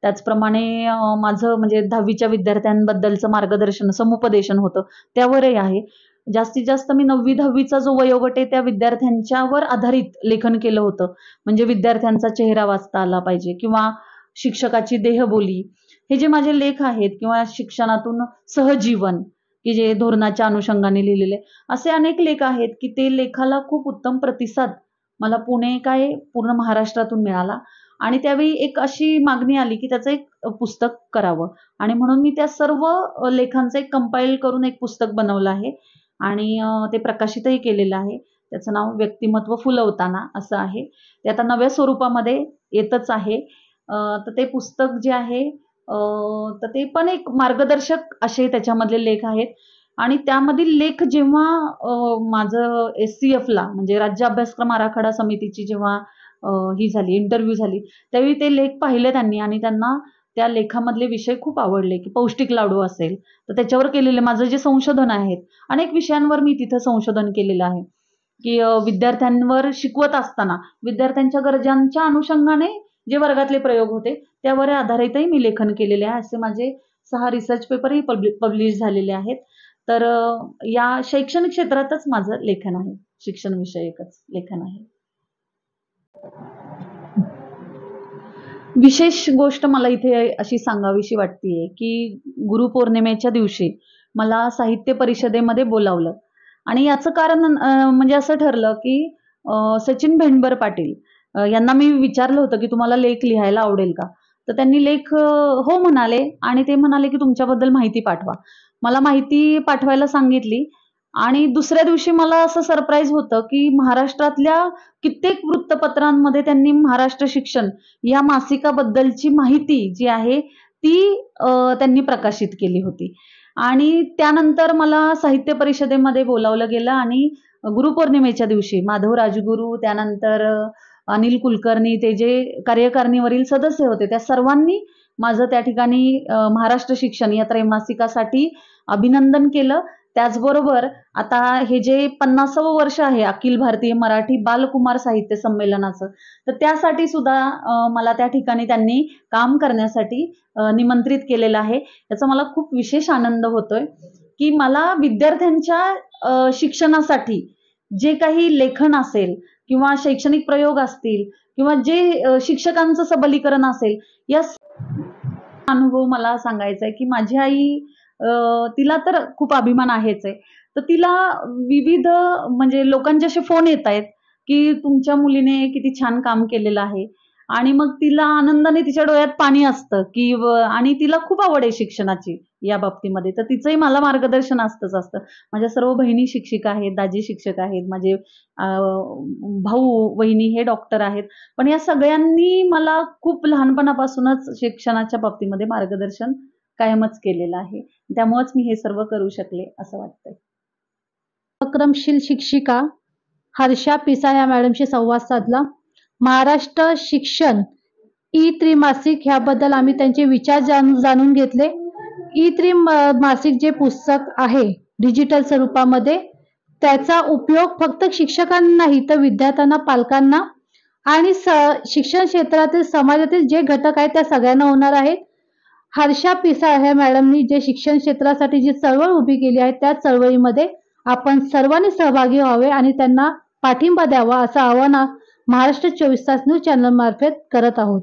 त्याचप्रमाणे माझं म्हणजे 10वीच्या विद्यार्थ्यांबद्दलचं मार्गदर्शन, समुपदेशन होतं त्यावरही आहे. जास्तीत जास्त मी 9वी-10वीचा जो वयोगट आहे त्या विद्यार्थ्यांच्यावर आधारित लेखन केलं होतं. म्हणजे विद्यार्थ्यांचा चेहरा वाचता आला पाहिजे किंवा शिक्षकाची देहबोली, हे जे माझे लेख आहेत किंवा शिक्षणातून सहजीवन की जे धोरणाच्या अनुषंगाने लिहिलेले असे अनेक लेख आहेत की ते लेखाला खूप उत्तम प्रतिसाद मला पुणे काय पूर्ण महाराष्ट्रातून मिळाला. आणि त्यावेळी एक अशी मागणी आली की त्याचं एक पुस्तक करावं आणि म्हणून मी त्या सर्व लेखांचं एक कंपाईल करून एक पुस्तक बनवलं आहे आणि ते प्रकाशितही केलेलं आहे. त्याचं नाव व्यक्तिमत्व फुलवताना असं आहे. ते आता नव्या स्वरूपामध्ये येतच आहे. तर ते पुस्तक जे आहे तर ते पण एक मार्गदर्शक असे त्याच्यामधले लेख आहेत. आणि त्यामधील लेख जेव्हा माझं SCFला म्हणजे राज्य अभ्यासक्रम आराखडा समितीची जेव्हा ही झाली, इंटरव्ह्यू झाली, त्यावेळी ते लेख पाहिले त्यांनी आणि त्यांना त्या लेखामधले विषय खूप आवडले की पौष्टिक लाडू असेल तर त्याच्यावर केलेले माझं जे संशोधन आहेत, अनेक विषयांवर मी तिथं संशोधन केलेलं आहे की विद्यार्थ्यांवर शिकवत असताना विद्यार्थ्यांच्या गरजांच्या अनुषंगाने जे वर्गातले प्रयोग होते त्यावर आधारितही मी लेखन केलेले आहे. असे माझे 6 रिसर्च पेपरही पब्लिश झालेले आहेत. तर या शैक्षणिक क्षेत्रातच माझं लेखन आहे, शिक्षण विषयकच लेखन आहे. विशेष गोष्ट मला इथे अशी सांगावीशी वाटतेय की गुरुपौर्णिमेच्या दिवशी मला साहित्य परिषदेमध्ये बोलावलं आणि याचं कारण म्हणजे असं ठरलं की सचिन भेंडबर पाटील यांना मी विचारलं होतं की तुम्हाला लेख लिहायला आवडेल का? तर त्यांनी लेख हो म्हणाले आणि ते म्हणाले की तुमच्याबद्दल माहिती पाठवा. मला माहिती पाठवायला सांगितली आणि दुसऱ्या दिवशी मला असं सरप्राईज होतं की महाराष्ट्रातल्या कित्येक वृत्तपत्रांमध्ये त्यांनी महाराष्ट्र शिक्षण या मासिकाबद्दलची माहिती जी आहे ती त्यांनी प्रकाशित केली होती. आणि त्यानंतर मला साहित्य परिषदेमध्ये बोलावलं गेलं आणि गुरुपौर्णिमेच्या दिवशी माधव राजगुरू, त्यानंतर अनिल कुलकर्णी, ते जे कार्यकारिणीवरील सदस्य होते, त्या सर्वांनी माझं त्या ठिकाणी महाराष्ट्र शिक्षण या त्रैमासिकासाठी अभिनंदन केलं. त्याचबरोबर आता हे जे 50वं वर्ष आहे अखिल भारतीय मराठी बालकुमार साहित्य संमेलनाचं, तर त्यासाठी सुद्धा मला त्या ठिकाणी त्यांनी काम करण्यासाठी निमंत्रित केलेलं आहे. याचा मला खूप विशेष आनंद होतोय की मला विद्यार्थ्यांच्या शिक्षणासाठी जे काही लेखन असेल किंवा शैक्षणिक प्रयोग असतील किंवा जे शिक्षकांचं सबलीकरण असेल, या अनुभव मला सांगायचा आहे की माझी आई तिला तर खूप अभिमान आहेच आहे. तर तिला विविध म्हणजे लोकांचे असे फोन येत आहेत की तुमच्या मुलीने किती छान काम केलेलं आहे आणि मग तिला आनंदाने तिच्या डोळ्यात पाणी असतं की आणि तिला खूप आवड आहे शिक्षणाची या बाबतीमध्ये. तर तिचंही मला मार्गदर्शन असतं. माझ्या सर्व बहिणी शिक्षिका आहेत, दाजी शिक्षक आहेत, माझे भाऊ वहिनी हे डॉक्टर आहेत. पण या सगळ्यांनी मला खूप लहानपणापासूनच शिक्षणाच्या बाबतीमध्ये मार्गदर्शन कायमच केलेलं आहे. त्यामुळेच मी हे सर्व करू शकले असं वाटतंय. उपक्रमशील शिक्षिका हर्षा पिसा या मॅडमशी संवाद साधला. महाराष्ट्र शिक्षण त्रैमासिक ह्याबद्दल आम्ही त्यांचे विचार जाणून घेतले. त्रैमासिक जे पुस्तक आहे डिजिटल स्वरूपामध्ये, त्याचा उपयोग फक्त शिक्षकांना नाही तर विद्यार्थ्यांना, पालकांना आणि शिक्षण क्षेत्रातील समाजातील जे घटक आहेत त्या सगळ्यांना होणार आहेत. हर्षा पिसा ह्या मॅडमनी जे शिक्षण क्षेत्रासाठी जी चळवळ उभी केली आहे त्या चळवळीमध्ये आपण सर्वांनी सहभागी व्हावे आणि त्यांना पाठिंबा द्यावा असं आवाहन महाराष्ट्र 24 तास न्यूज चॅनल मार्फत करत आहोत.